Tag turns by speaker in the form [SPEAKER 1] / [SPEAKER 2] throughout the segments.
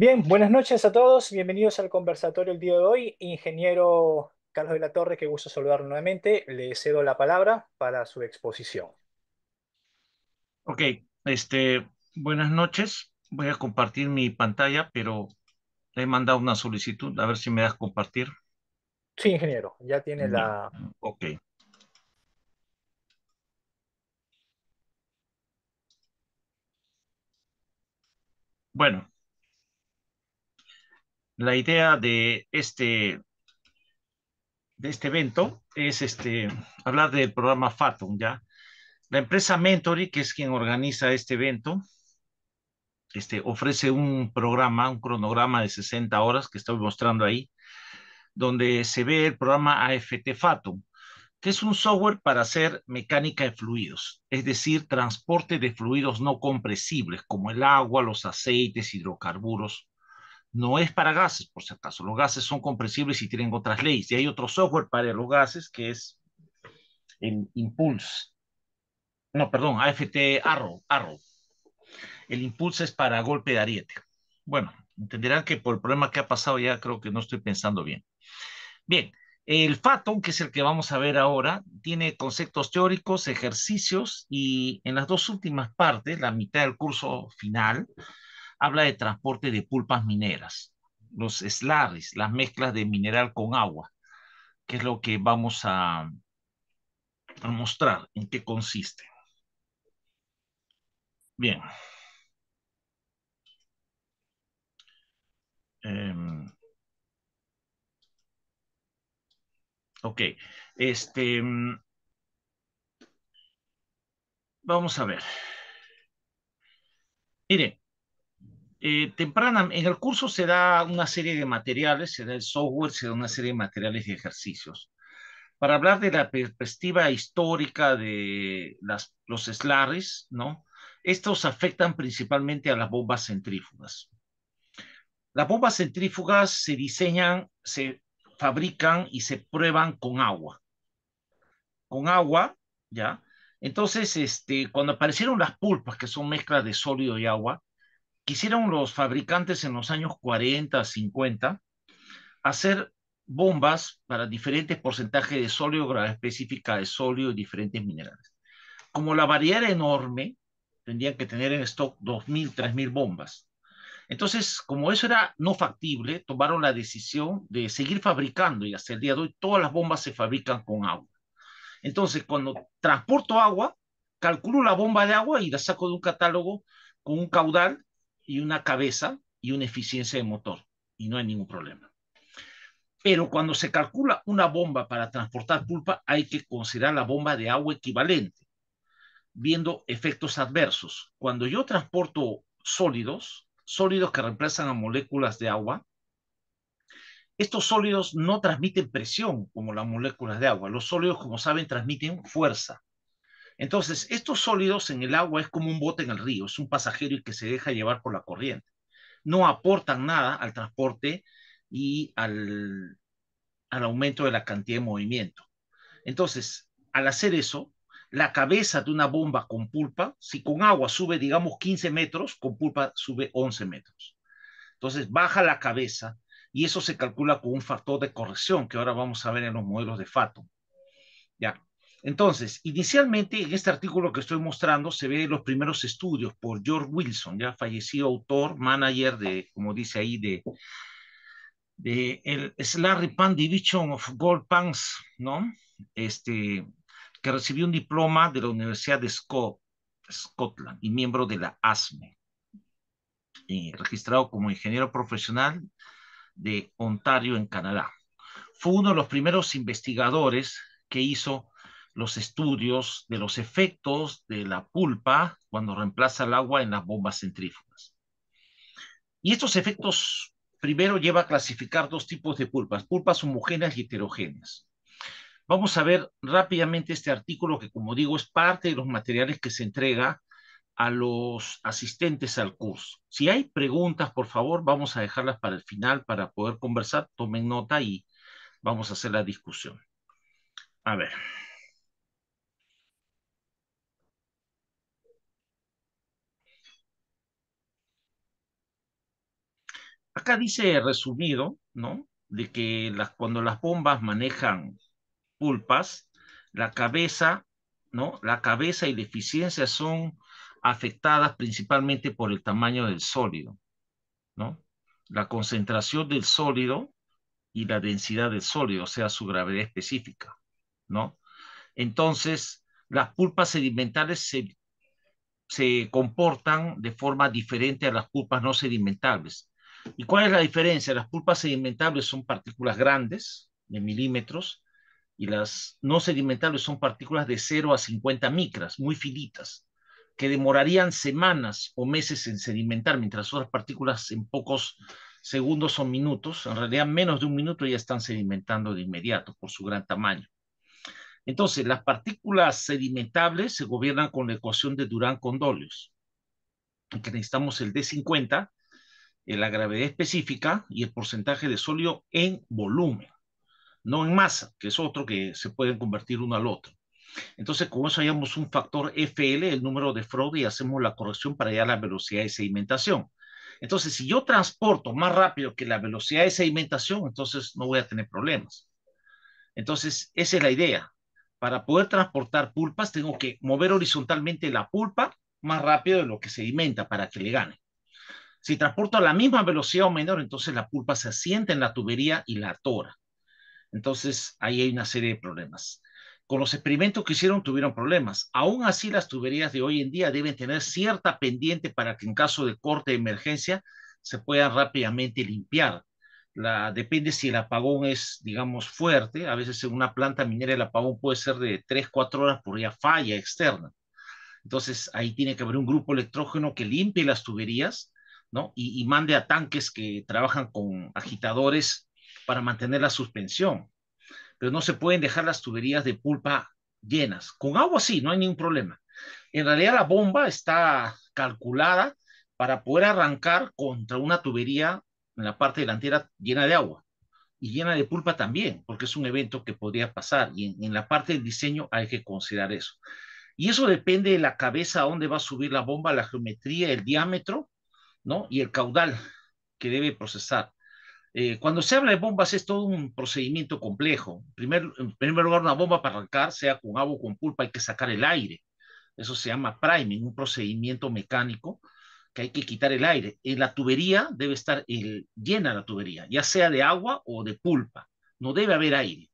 [SPEAKER 1] Bien, buenas noches a todos. Bienvenidos al conversatorio el día de hoy. Ingeniero Carlos de la Torre, que gusto saludar nuevamente. Le cedo la palabra para su exposición.
[SPEAKER 2] Ok, buenas noches. Voy a compartir mi pantalla, pero le he mandado una solicitud, a ver si me das compartir.
[SPEAKER 1] Sí, ingeniero, ya tiene
[SPEAKER 2] Ya,
[SPEAKER 1] la...
[SPEAKER 2] ok. Bueno, la idea de este evento es hablar del programa Fathom, ¿ya? La empresa Mentory, que es quien organiza este evento, ofrece un programa, un cronograma de 60 horas que estoy mostrando ahí, donde se ve el programa AFT Fathom, que es un software para hacer mecánica de fluidos, es decir, transporte de fluidos no compresibles como el agua, los aceites, hidrocarburos. No es para gases, por si acaso. Los gases son compresibles y tienen otras leyes. Y hay otro software para los gases que es el Impulse. No, perdón, AFT Arrow. El Impulse es para golpe de ariete. Bueno, entenderán que por el problema que ha pasado ya creo que no estoy pensando bien. Bien, el FATOM, que es el que vamos a ver ahora, tiene conceptos teóricos, ejercicios y en las dos últimas partes, la mitad del curso final, habla de transporte de pulpas mineras, los slurries, las mezclas de mineral con agua, que es lo que vamos a mostrar en qué consiste. Bien, eh, ok, este, vamos a ver. Miren, en el curso se da una serie de materiales, se da el software, se da una serie de materiales y ejercicios. Para hablar de la perspectiva histórica de los slurries, ¿no? Estos afectan principalmente a las bombas centrífugas. Las bombas centrífugas se diseñan, se fabrican y se prueban con agua, ¿ya? Entonces, cuando aparecieron las pulpas, que son mezclas de sólido y agua, quisieron los fabricantes en los años 40, 50 hacer bombas para diferentes porcentajes de sólido, gravedad específica de sólido y diferentes minerales. Como la variedad era enorme, tendrían que tener en stock 2.000, 3.000 bombas. Entonces, como eso era no factible, tomaron la decisión de seguir fabricando y hasta el día de hoy todas las bombas se fabrican con agua. Entonces, cuando transporto agua, calculo la bomba de agua y la saco de un catálogo con un caudal y una cabeza y una eficiencia de motor. Y no hay ningún problema. Pero cuando se calcula una bomba para transportar pulpa, hay que considerar la bomba de agua equivalente, viendo efectos adversos. Cuando yo transporto sólidos que reemplazan a moléculas de agua, estos sólidos no transmiten presión como las moléculas de agua. Los sólidos, como saben, transmiten fuerza. Entonces, estos sólidos en el agua es como un bote en el río, es un pasajero y que se deja llevar por la corriente. No aportan nada al transporte y al aumento de la cantidad de movimiento. Entonces, al hacer eso, la cabeza de una bomba con pulpa, si con agua sube, digamos, 15 metros, con pulpa sube 11 metros. Entonces, baja la cabeza y eso se calcula con un factor de corrección que ahora vamos a ver en los modelos de Fathom. ¿Ya? Entonces, inicialmente en este artículo que estoy mostrando se ven los primeros estudios por George Wilson, ya fallecido autor, manager de, como dice ahí, de el Slurry Pan Division of Gold Pans, ¿no? Que recibió un diploma de la Universidad de Scotland y miembro de la ASME, registrado como ingeniero profesional de Ontario en Canadá. Fue uno de los primeros investigadores que hizo los estudios de los efectos de la pulpa cuando reemplaza el agua en las bombas centrífugas. Y estos efectos primero lleva a clasificar dos tipos de pulpas, pulpas homogéneas y heterogéneas. Vamos a ver rápidamente este artículo que, como digo, es parte de los materiales que se entrega a los asistentes al curso. Si hay preguntas, por favor, vamos a dejarlas para el final para poder conversar. Tomen nota y vamos a hacer la discusión. A ver. Acá dice resumido, ¿no? De que cuando las bombas manejan pulpas, la cabeza, ¿no? La cabeza y la eficiencia son afectadas principalmente por el tamaño del sólido, ¿no? La concentración del sólido y la densidad del sólido, o sea, su gravedad específica, ¿no? Entonces, las pulpas sedimentales se comportan de forma diferente a las pulpas no sedimentables. ¿Y cuál es la diferencia? Las pulpas sedimentables son partículas grandes, de milímetros, y las no sedimentables son partículas de 0 a 50 micras, muy finitas, que demorarían semanas o meses en sedimentar, mientras otras partículas en pocos segundos o minutos, en realidad menos de un minuto ya están sedimentando de inmediato por su gran tamaño. Entonces, las partículas sedimentables se gobiernan con la ecuación de Durán-Condolius, en que necesitamos el D50, la gravedad específica y el porcentaje de sólido en volumen, no en masa, que es otro que se pueden convertir uno al otro. Entonces, con eso hallamos un factor FL, el número de Frode, y hacemos la corrección para hallar la velocidad de sedimentación. Entonces, si yo transporto más rápido que la velocidad de sedimentación, entonces no voy a tener problemas. Entonces, esa es la idea. Para poder transportar pulpas, tengo que mover horizontalmente la pulpa más rápido de lo que sedimenta para que le gane. Si transporto a la misma velocidad o menor, entonces la pulpa se asienta en la tubería y la atora. Entonces, ahí hay una serie de problemas. Con los experimentos que hicieron, tuvieron problemas. Aún así, las tuberías de hoy en día deben tener cierta pendiente para que en caso de corte de emergencia se puedan rápidamente limpiar. Depende si el apagón es, digamos, fuerte. A veces en una planta minera el apagón puede ser de 3, 4 horas por ya falla externa. Entonces, ahí tiene que haber un grupo electrógeno que limpie las tuberías, ¿no? Y mande a tanques que trabajan con agitadores para mantener la suspensión, pero no se pueden dejar las tuberías de pulpa llenas. Con agua sí, no hay ningún problema. En realidad la bomba está calculada para poder arrancar contra una tubería en la parte delantera llena de agua y llena de pulpa también, porque es un evento que podría pasar y en la parte del diseño hay que considerar eso. Y eso depende de la cabeza a dónde va a subir la bomba, la geometría, el diámetro, ¿no? Y el caudal que debe procesar. Cuando se habla de bombas es todo un procedimiento complejo. En primer lugar, una bomba para arrancar, sea con agua o con pulpa, hay que sacar el aire. Eso se llama priming, un procedimiento mecánico que hay que quitar el aire. En la tubería debe estar llena la tubería, ya sea de agua o de pulpa. No debe haber aire,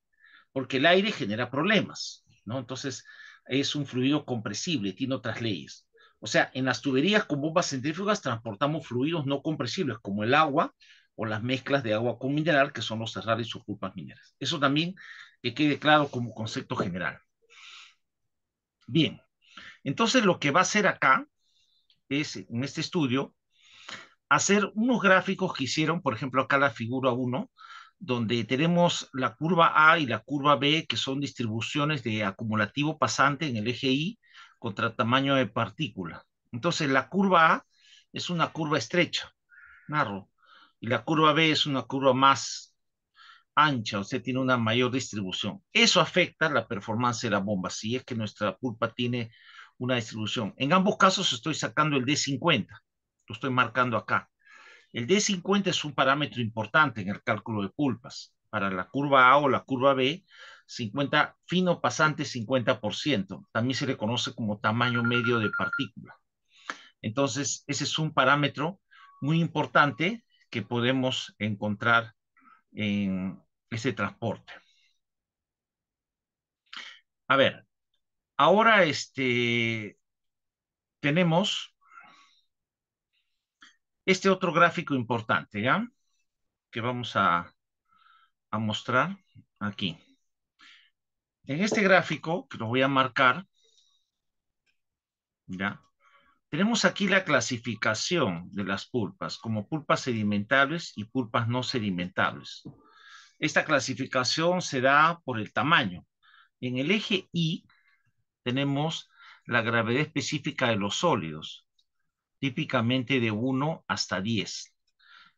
[SPEAKER 2] porque el aire genera problemas, ¿no? Entonces, es un fluido compresible, tiene otras leyes. O sea, en las tuberías con bombas centrífugas transportamos fluidos no compresibles, como el agua o las mezclas de agua con mineral, que son los cerrales o pulpas mineras. Eso también que quede claro como concepto general. Bien, entonces lo que va a hacer acá es, en este estudio, hacer unos gráficos que hicieron, por ejemplo, acá la figura 1, donde tenemos la curva A y la curva B, que son distribuciones de acumulativo pasante en el eje Y contra tamaño de partícula. Entonces, la curva A es una curva estrecha, narro, y la curva B es una curva más ancha, o sea, tiene una mayor distribución. Eso afecta la performance de la bomba, si es que nuestra pulpa tiene una distribución. En ambos casos estoy sacando el D50, lo estoy marcando acá. El D50 es un parámetro importante en el cálculo de pulpas. Para la curva A o la curva B, 50 fino pasante 50%. También se le conoce como tamaño medio de partícula. Entonces, ese es un parámetro muy importante que podemos encontrar en ese transporte. A ver, ahora tenemos este otro gráfico importante, ¿ya? Que vamos a mostrar aquí. En este gráfico, que lo voy a marcar, ¿ya? Tenemos aquí la clasificación de las pulpas como pulpas sedimentables y pulpas no sedimentables. Esta clasificación se da por el tamaño. En el eje Y tenemos la gravedad específica de los sólidos, típicamente de 1 hasta 10.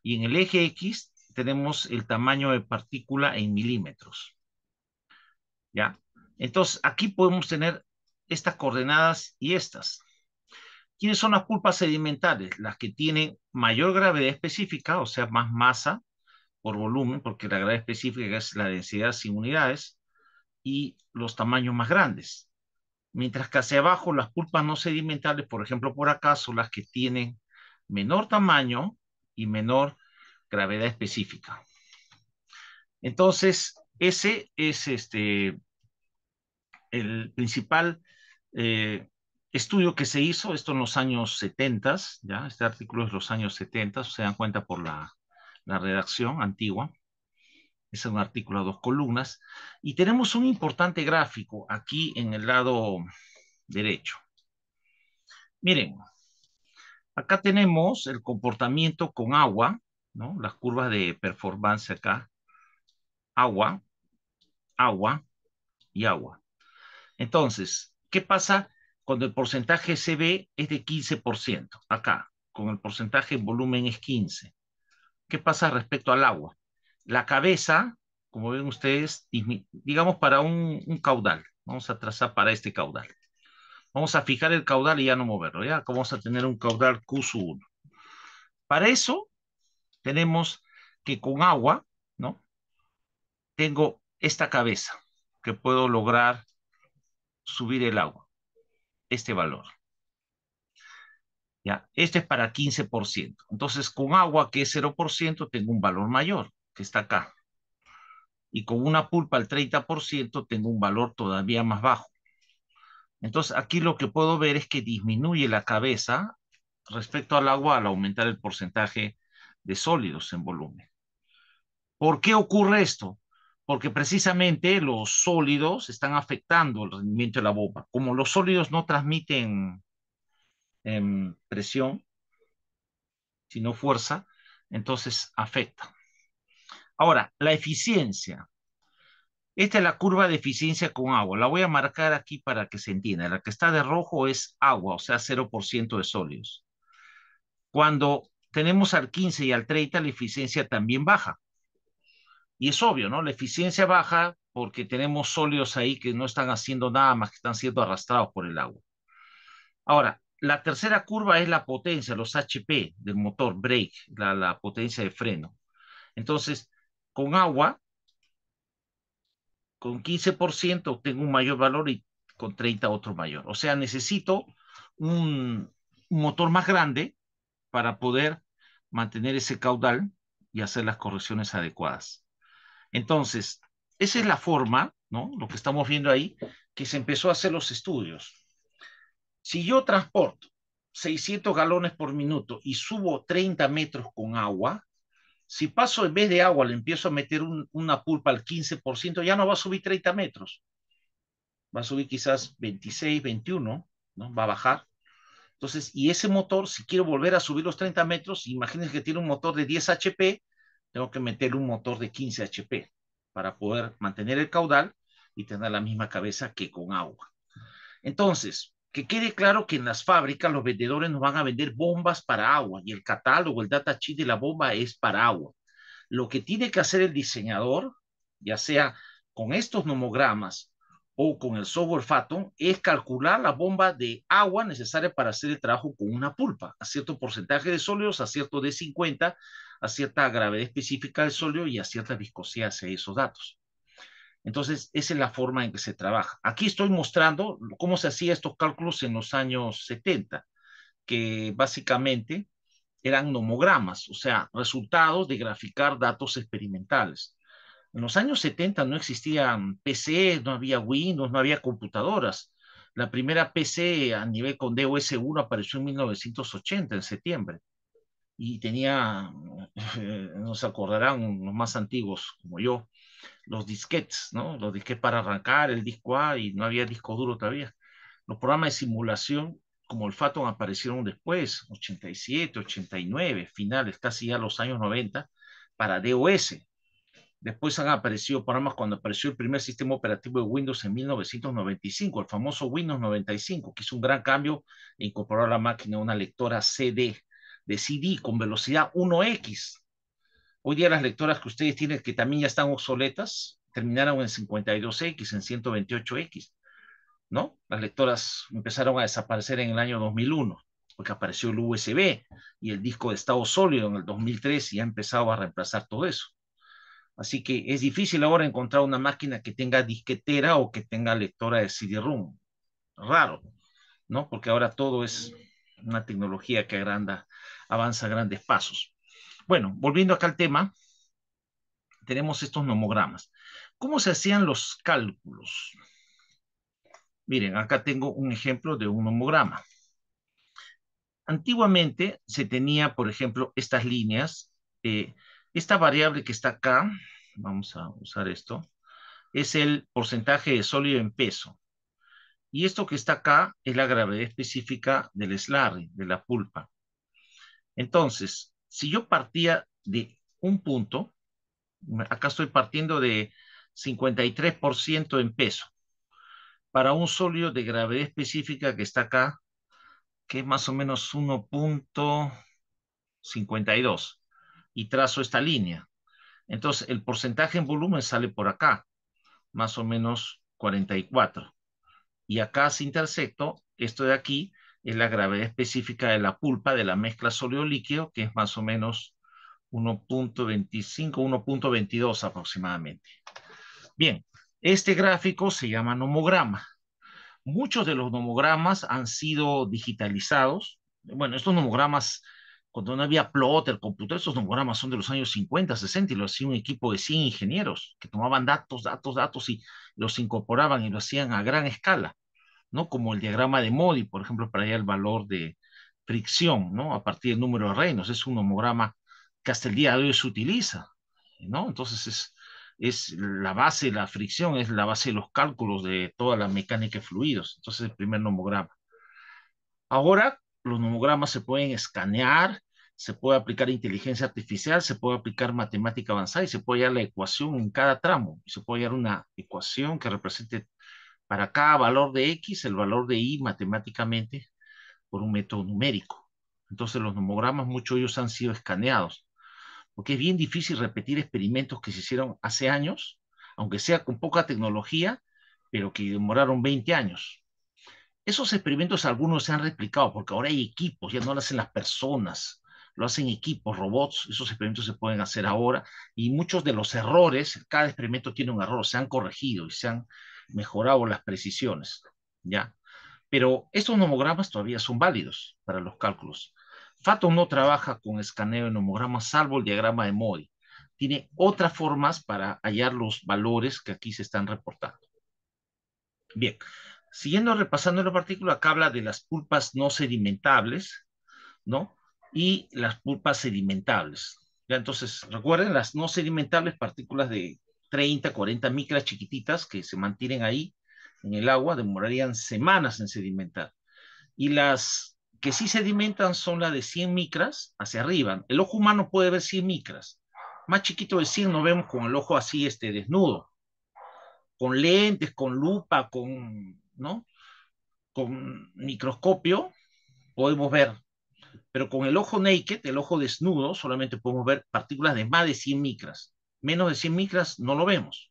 [SPEAKER 2] Y en el eje X tenemos el tamaño de partícula en milímetros. ¿Ya? Entonces, aquí podemos tener estas coordenadas y estas. ¿Quiénes son las pulpas sedimentales? Las que tienen mayor gravedad específica, o sea, más masa por volumen, porque la gravedad específica es la densidad sin unidades, y los tamaños más grandes. Mientras que hacia abajo las pulpas no sedimentales, por ejemplo, por acá, son las que tienen menor tamaño y menor gravedad específica. Entonces, ese es el principal eh, estudio que se hizo, esto en los años 70, ¿ya? Este artículo es de los años 70, se dan cuenta por la redacción antigua. Es un artículo a dos columnas. Y tenemos un importante gráfico aquí en el lado derecho. Miren, acá tenemos el comportamiento con agua, ¿no? Las curvas de performance acá. Agua, agua y agua. Entonces, ¿qué pasa cuando el porcentaje CB es de 15%? Acá, con el porcentaje en volumen es 15. ¿Qué pasa respecto al agua? La cabeza, como ven ustedes, digamos para un caudal. Vamos a trazar para este caudal. Vamos a fijar el caudal y ya no moverlo, ¿ya? Vamos a tener un caudal Q sub 1. Para eso tenemos que con agua, ¿no? Tengo esta cabeza que puedo lograr subir el agua, este valor. ¿Ya? Este es para 15%. Entonces, con agua, que es 0%, tengo un valor mayor, que está acá. Y con una pulpa al 30%, tengo un valor todavía más bajo. Entonces, aquí lo que puedo ver es que disminuye la cabeza respecto al agua al aumentar el porcentaje de sólidos en volumen. ¿Por qué ocurre esto? Porque precisamente los sólidos están afectando el rendimiento de la bomba. Como los sólidos no transmiten presión, sino fuerza, entonces afecta. Ahora, la eficiencia. Esta es la curva de eficiencia con agua. La voy a marcar aquí para que se entienda. La que está de rojo es agua, o sea, 0% de sólidos. Cuando tenemos al 15 y al 30, la eficiencia también baja. Y es obvio, ¿no? La eficiencia baja porque tenemos sólidos ahí que no están haciendo nada más que están siendo arrastrados por el agua. Ahora, la tercera curva es la potencia, los HP del motor, brake, la potencia de freno. Entonces, con agua, con 15% tengo un mayor valor y con 30 otro mayor. O sea, necesito un motor más grande para poder mantener ese caudal y hacer las correcciones adecuadas. Entonces, esa es la forma, ¿no? Lo que estamos viendo ahí, que se empezó a hacer los estudios. Si yo transporto 600 galones por minuto y subo 30 metros con agua, si paso en vez de agua le empiezo a meter una pulpa al 15%, ya no va a subir 30 metros, va a subir quizás 26, 21, ¿no? Va a bajar. Entonces, y ese motor, si quiero volver a subir los 30 metros, imagínense que tiene un motor de 10 HP, tengo que meter un motor de 15 HP para poder mantener el caudal y tener la misma cabeza que con agua. Entonces, que quede claro que en las fábricas los vendedores nos van a vender bombas para agua y el catálogo, el data sheet de la bomba es para agua. Lo que tiene que hacer el diseñador, ya sea con estos nomogramas o con el software Fathom, es calcular la bomba de agua necesaria para hacer el trabajo con una pulpa, a cierto porcentaje de sólidos, a cierto de 50, a cierta gravedad específica del sólido y a cierta viscosidad hacia esos datos. Entonces, esa es la forma en que se trabaja. Aquí estoy mostrando cómo se hacían estos cálculos en los años 70, que básicamente eran nomogramas, o sea, resultados de graficar datos experimentales. En los años 70 no existían PC, no había Windows, no había computadoras. La primera PC a nivel con DOS1 apareció en 1980, en septiembre, y tenía, no se acordarán los más antiguos como yo, los disquetes, ¿no? Los disquetes para arrancar el disco A y no había disco duro todavía. Los programas de simulación como el Phaeton aparecieron después, 87, 89, finales, casi ya los años 90, para DOS. Después han aparecido programas cuando apareció el primer sistema operativo de Windows en 1995, el famoso Windows 95, que hizo un gran cambio e incorporó a la máquina una lectora CD, de CD con velocidad 1X. Hoy día las lectoras que ustedes tienen, que también ya están obsoletas, terminaron en 52X, en 128X, ¿no? Las lectoras empezaron a desaparecer en el año 2001. porque apareció el USB y el disco de estado sólido en el 2003 y ha empezado a reemplazar todo eso. Así que es difícil ahora encontrar una máquina que tenga disquetera o que tenga lectora de CD-ROM. Raro, ¿no? Porque ahora todo es una tecnología que avanza a grandes pasos. Bueno, volviendo acá al tema, tenemos estos nomogramas. ¿Cómo se hacían los cálculos? Miren, acá tengo un ejemplo de un nomograma. Antiguamente se tenía, por ejemplo, estas líneas. Esta variable que está acá, vamos a usar esto, es el porcentaje de sólido en peso. Y esto que está acá es la gravedad específica del slurry, de la pulpa. Entonces, si yo partía de un punto, acá estoy partiendo de 53% en peso, para un sólido de gravedad específica que está acá, que es más o menos 1,52, y trazo esta línea. Entonces, el porcentaje en volumen sale por acá, más o menos 44. Y acá se intersecto, esto de aquí es la gravedad específica de la pulpa de la mezcla sólido-líquido, que es más o menos 1,25, 1,22 aproximadamente. Bien, este gráfico se llama nomograma. Muchos de los nomogramas han sido digitalizados. Bueno, estos nomogramas, cuando no había plotter, computador, estos nomogramas son de los años 50, 60 y lo hacía un equipo de 100 ingenieros que tomaban datos, datos, datos y los incorporaban y lo hacían a gran escala, ¿no? Como el diagrama de Modi, por ejemplo, para hallar el valor de fricción, ¿no? A partir del número de reinos. Es un homograma que hasta el día de hoy se utiliza, ¿no? Entonces es la base, la fricción es la base de los cálculos de toda la mecánica de fluidos. Entonces, el primer nomograma. Ahora, los nomogramas se pueden escanear, se puede aplicar inteligencia artificial, se puede aplicar matemática avanzada y se puede hallar la ecuación en cada tramo. Y se puede hallar una ecuación que represente para cada valor de X, el valor de Y matemáticamente por un método numérico. Entonces los nomogramas, muchos de ellos han sido escaneados, porque es bien difícil repetir experimentos que se hicieron hace años, aunque sea con poca tecnología, pero que demoraron 20 años. Esos experimentos algunos se han replicado, porque ahora hay equipos, ya no lo hacen las personas, lo hacen equipos, robots, esos experimentos se pueden hacer ahora, y muchos de los errores, cada experimento tiene un error, se han corregido y se han mejorado las precisiones, ¿ya? Pero estos nomogramas todavía son válidos para los cálculos. Phathom no trabaja con escaneo de nomogramas salvo el diagrama de Modi. Tiene otras formas para hallar los valores que aquí se están reportando. Bien, siguiendo repasando la partícula, acá habla de las pulpas no sedimentables, ¿no? Y las pulpas sedimentables. Ya, entonces, recuerden, las no sedimentables, partículas de 30, 40 micras chiquititas que se mantienen ahí en el agua, demorarían semanas en sedimentar. Y las que sí sedimentan son las de 100 micras hacia arriba. El ojo humano puede ver 100 micras. Más chiquito de 100 no vemos con el ojo así desnudo, con lentes, con lupa, ¿no? Con microscopio podemos ver, pero con el ojo naked, el ojo desnudo, solamente podemos ver partículas de más de 100 micras. Menos de 100 micras no lo vemos,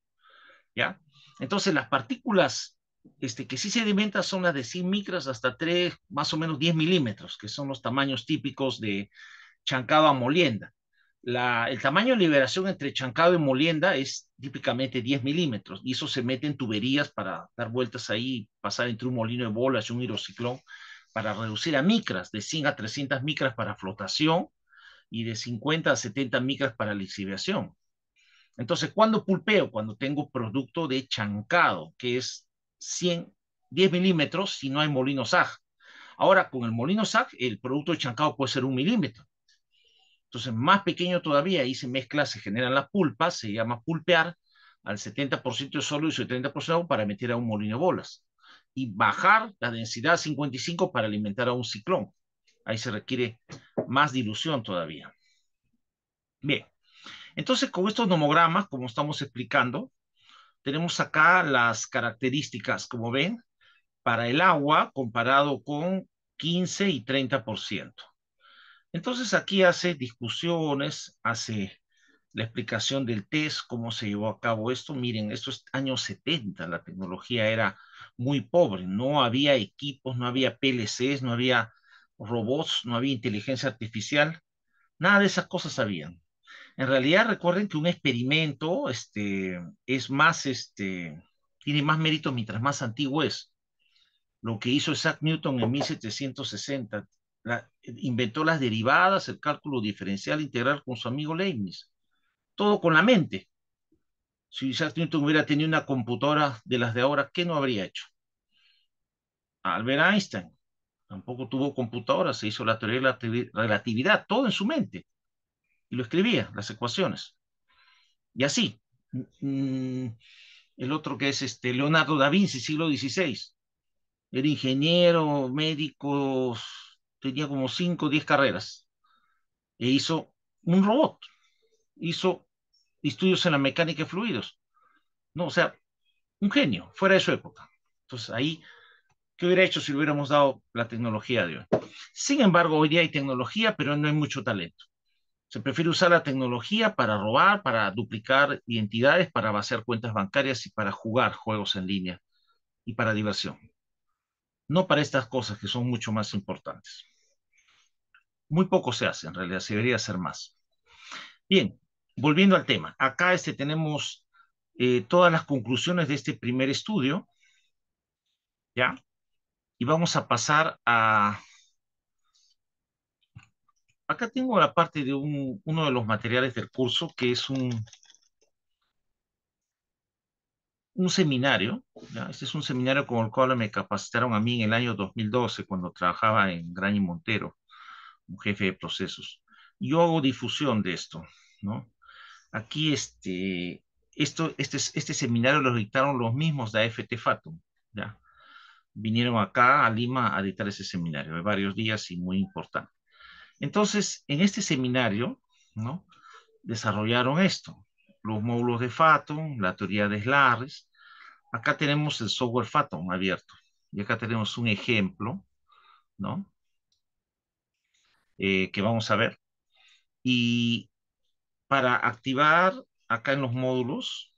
[SPEAKER 2] ¿ya? Entonces, las partículas que sí sedimentan son las de 100 micras hasta 3, más o menos 10 milímetros, que son los tamaños típicos de chancado a molienda. El tamaño de liberación entre chancado y molienda es típicamente 10 milímetros, y eso se mete en tuberías para dar vueltas ahí, pasar entre un molino de bolas y un hidrociclón, para reducir a micras, de 100 a 300 micras para flotación y de 50 a 70 micras para lixiviación. Entonces, ¿cuándo pulpeo? Cuando tengo producto de chancado, que es 10 milímetros si no hay molino SAG. Ahora, con el molino SAG, el producto de chancado puede ser 1 milímetro. Entonces, más pequeño todavía, ahí se mezcla, se generan las pulpas, se llama pulpear al 70% de sólido y 70% de agua para meter a un molino de bolas. Y bajar la densidad a 55 para alimentar a un ciclón. Ahí se requiere más dilución todavía. Bien, entonces con estos nomogramas, como estamos explicando, tenemos acá las características, como ven, para el agua comparado con 15 y 30%. Entonces aquí hace discusiones, hace la explicación del test, cómo se llevó a cabo esto. Miren, esto es años 70, la tecnología era muy pobre, no había equipos, no había PLCs, no había robots, no había inteligencia artificial, nada de esas cosas habían. En realidad, recuerden que un experimento, es más, tiene más mérito mientras más antiguo es. Lo que hizo Isaac Newton en 1760, inventó las derivadas, el cálculo diferencial integral con su amigo Leibniz. Todo con la mente. Si Isaac Newton hubiera tenido una computadora de las de ahora, ¿qué no habría hecho? Albert Einstein tampoco tuvo computadora, se hizo la teoría de la relatividad, todo en su mente, y lo escribía, las ecuaciones. Y así. Mm, el otro que es Leonardo da Vinci, siglo XVI. Era ingeniero, médico, tenía como 5 o 10 carreras. E hizo un robot, hizo estudios en la mecánica de fluidos. No, o sea, un genio, fuera de su época. Entonces ahí, ¿qué hubiera hecho si le hubiéramos dado la tecnología de hoy? Sin embargo, hoy día hay tecnología, pero no hay mucho talento. Se prefiere usar la tecnología para robar, para duplicar identidades, para vaciar cuentas bancarias y para jugar juegos en línea y para diversión. No para estas cosas que son mucho más importantes. Muy poco se hace, en realidad, se debería hacer más. Bien, volviendo al tema. Acá tenemos todas las conclusiones de este primer estudio, ¿ya? Y vamos a pasar a... Acá tengo la parte de uno de los materiales del curso, que es un seminario, ¿ya? Este es un seminario con el cual me capacitaron a mí en el año 2012, cuando trabajaba en Graña y Montero, un jefe de procesos. Yo hago difusión de esto, ¿no? Aquí este seminario lo dictaron los mismos de AFT Fatum, ¿ya? Vinieron acá a Lima a dictar ese seminario de varios días y muy importante. Entonces, en este seminario, ¿no? Desarrollaron esto, los módulos de Fathom, la teoría de Slarris. Acá tenemos el software Fathom abierto y acá tenemos un ejemplo, ¿no? Que vamos a ver. Y para activar acá en los módulos,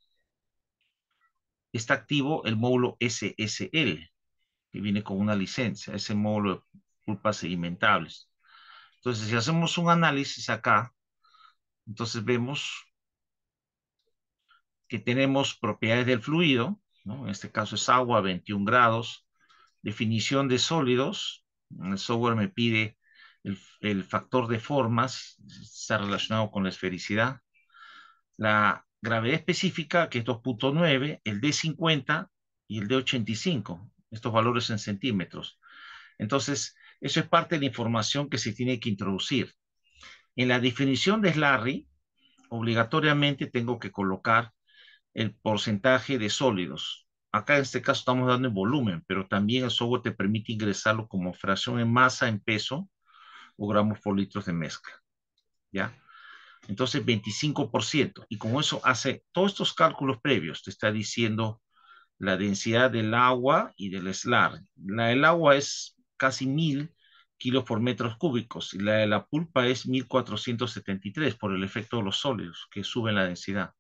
[SPEAKER 2] está activo el módulo SSL, que viene con una licencia, ese módulo de culpas segmentables. Entonces, si hacemos un análisis acá, entonces vemos que tenemos propiedades del fluido, ¿no? En este caso es agua a 21 grados, definición de sólidos, el software me pide el factor de formas, está relacionado con la esfericidad, la gravedad específica, que es 2,9, el D50 y el D85, estos valores en centímetros. Entonces, eso es parte de la información que se tiene que introducir. En la definición de Slarry, obligatoriamente tengo que colocar el porcentaje de sólidos. Acá en este caso estamos dando en volumen, pero también el software te permite ingresarlo como fracción en masa, en peso o gramos por litros de mezcla. ¿Ya? Entonces, 25%. Y con eso hace todos estos cálculos previos. Te está diciendo la densidad del agua y del SLAR. La del agua es casi 1.000 kilos por metros cúbicos y la de la pulpa es 1.473 por el efecto de los sólidos que suben la densidad.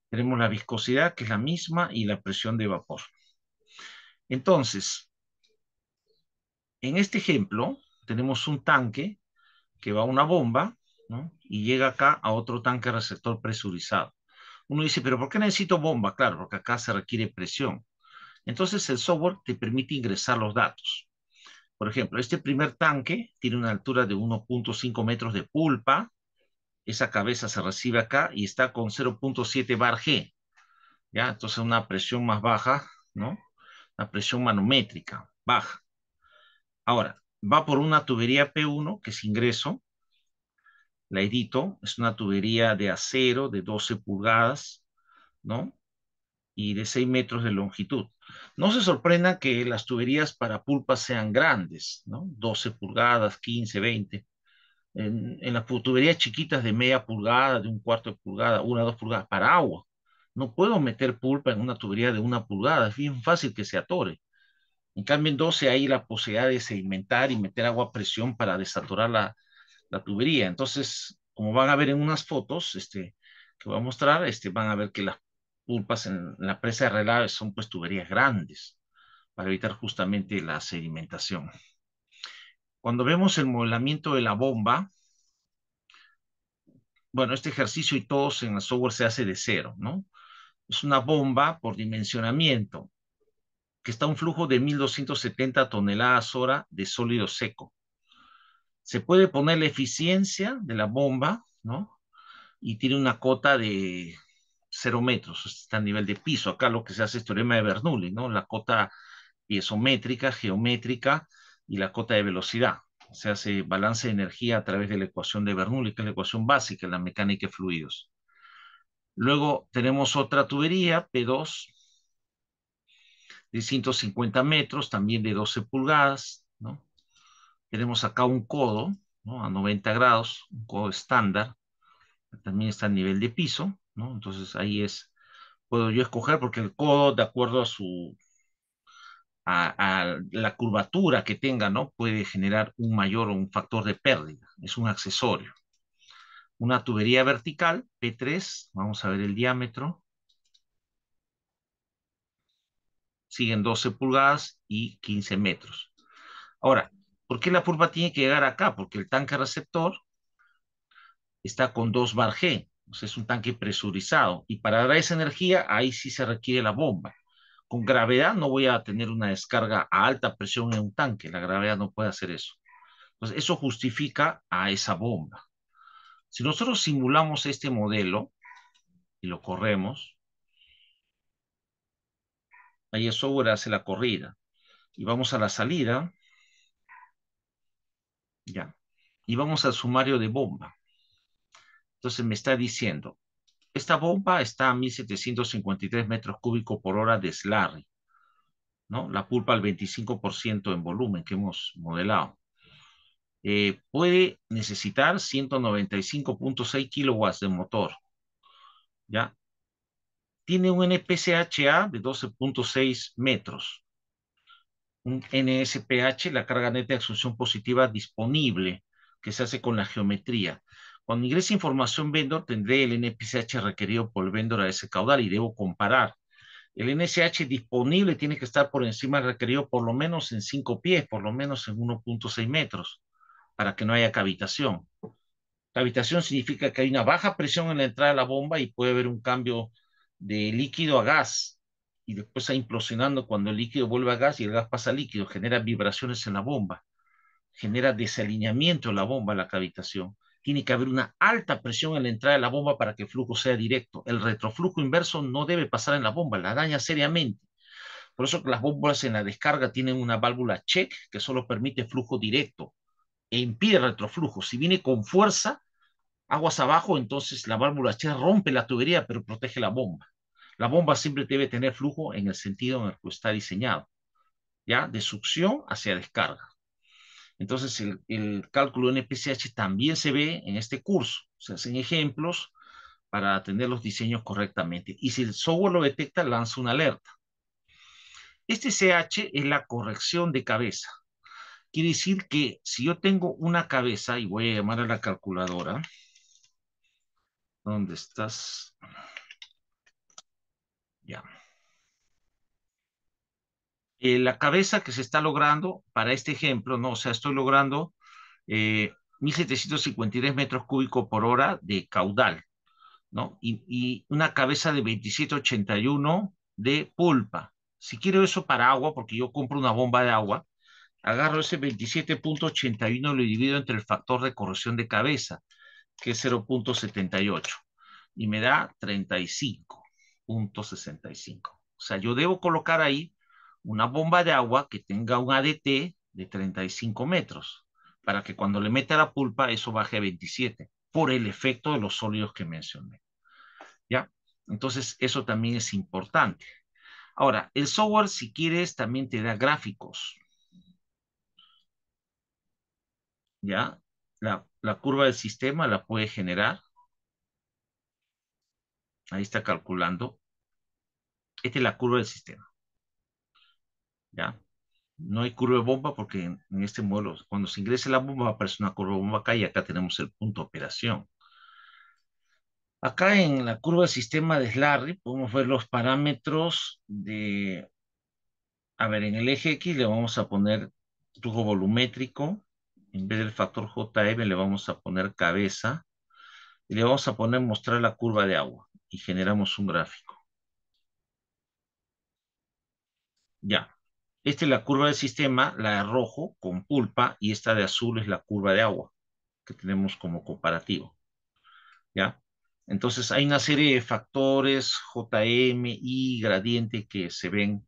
[SPEAKER 2] Tenemos la viscosidad, que es la misma, y la presión de vapor. Entonces, en este ejemplo, tenemos un tanque que va a una bomba, ¿no? Y llega acá a otro tanque receptor presurizado. Uno dice, pero ¿por qué necesito bomba? Claro, porque acá se requiere presión. Entonces, el software te permite ingresar los datos. Por ejemplo, este primer tanque tiene una altura de 1,5 metros de pulpa. Esa cabeza se recibe acá y está con 0,7 bar G. ¿Ya? Entonces una presión más baja, ¿no? La presión manométrica, baja. Ahora, va por una tubería P1, que es ingreso, la edito, es una tubería de acero de 12 pulgadas, ¿no? Y de 6 metros de longitud. No se sorprenda que las tuberías para pulpas sean grandes, ¿no? 12 pulgadas, 15, 20. En las tuberías chiquitas de media pulgada, de un cuarto de pulgada, 1 o 2 pulgadas, para agua. No puedo meter pulpa en una tubería de 1 pulgada, es bien fácil que se atore. En cambio, en 12 hay la posibilidad de sedimentar y meter agua a presión para desaturar la tubería. Entonces, como van a ver en unas fotos que voy a mostrar, van a ver que las pulpas en la presa de relave son pues tuberías grandes para evitar justamente la sedimentación. Cuando vemos el modelamiento de la bomba, bueno, este ejercicio y todos en el software se hace de cero, ¿no? Es una bomba por dimensionamiento, que está a un flujo de 1270 toneladas hora de sólido seco. Se puede poner la eficiencia de la bomba, ¿no? Y tiene una cota de 0 metros, está a nivel de piso. Acá lo que se hace es teorema de Bernoulli, ¿no? La cota piezométrica, geométrica y la cota de velocidad. Se hace balance de energía a través de la ecuación de Bernoulli, que es la ecuación básica en la mecánica de fluidos. Luego tenemos otra tubería, P2, de 150 metros, también de 12 pulgadas, ¿no? Tenemos acá un codo, ¿no? A 90 grados, un codo estándar, también está a nivel de piso, ¿no? Entonces ahí puedo yo escoger porque el codo, de acuerdo a la curvatura que tenga, ¿no? Puede generar un mayor o un factor de pérdida, es un accesorio. Una tubería vertical, P3, vamos a ver el diámetro, siguen 12 pulgadas y 15 metros. Ahora, ¿por qué la pulpa tiene que llegar acá? Porque el tanque receptor está con 2 bar G, o sea, es un tanque presurizado, y para dar esa energía, ahí sí se requiere la bomba. Con gravedad no voy a tener una descarga a alta presión en un tanque, la gravedad no puede hacer eso. Entonces, eso justifica a esa bomba. Si nosotros simulamos este modelo y lo corremos, ahí el software hace la corrida, y vamos a la salida, ya, y vamos al sumario de bomba. Entonces me está diciendo, esta bomba está a 1753 metros cúbicos por hora de Slurry, ¿no? La pulpa al 25% en volumen que hemos modelado. Puede necesitar 195.6 kilowatts de motor, ¿ya? Tiene un NPCHA de 12.6 metros, un NSPH, la carga neta de absorción positiva disponible, que se hace con la geometría. Cuando ingrese información vendor, tendré el NPCH requerido por el vendor a ese caudal y debo comparar. El NSH disponible tiene que estar por encima del requerido por lo menos en 5 pies, por lo menos en 1.6 metros, para que no haya cavitación. Cavitación significa que hay una baja presión en la entrada de la bomba y puede haber un cambio de líquido a gas y después está implosionando cuando el líquido vuelve a gas y el gas pasa a líquido, genera vibraciones en la bomba, genera desalineamiento en la bomba, la cavitación. Tiene que haber una alta presión en la entrada de la bomba para que el flujo sea directo. El retroflujo inverso no debe pasar en la bomba, la daña seriamente. Por eso que las bombas en la descarga tienen una válvula check que solo permite flujo directo e impide retroflujo. Si viene con fuerza, aguas abajo, entonces la válvula check rompe la tubería, pero protege la bomba. La bomba siempre debe tener flujo en el sentido en el que está diseñado, ¿ya? De succión hacia descarga. Entonces, el cálculo NPCH también se ve en este curso. Se hacen ejemplos para tener los diseños correctamente. Y si el software lo detecta, lanza una alerta. Este CH es la corrección de cabeza. Quiere decir que si yo tengo una cabeza, y voy a llamar a la calculadora, ¿dónde estás? Ya. La cabeza que se está logrando para este ejemplo, ¿no? O sea, estoy logrando 1.753 metros cúbicos por hora de caudal, ¿no? Y una cabeza de 2781 de pulpa. Si quiero eso para agua, porque yo compro una bomba de agua, agarro ese 27.81 y lo divido entre el factor de corrección de cabeza, que es 0.78, y me da 35.65. O sea, yo debo colocar ahí una bomba de agua que tenga un ADT de 35 metros, para que cuando le meta la pulpa eso baje a 27, por el efecto de los sólidos que mencioné. ¿Ya? Entonces, eso también es importante. Ahora, el software, si quieres, también te da gráficos. ¿Ya? La curva del sistema la puede generar. Ahí está calculando. Esta es la curva del sistema. ¿Ya? No hay curva de bomba porque en este modelo, cuando se ingrese la bomba, va a aparecer una curva de bomba acá y acá tenemos el punto de operación. Acá en la curva del sistema de Slurry podemos ver los parámetros a ver, en el eje X le vamos a poner flujo volumétrico, En vez del factor JM le vamos a poner cabeza y le vamos a poner mostrar la curva de agua y generamos un gráfico. Ya. Esta es la curva del sistema, la de rojo con pulpa y esta de azul es la curva de agua que tenemos como comparativo. ¿Ya? Entonces hay una serie de factores JM y gradiente que se ven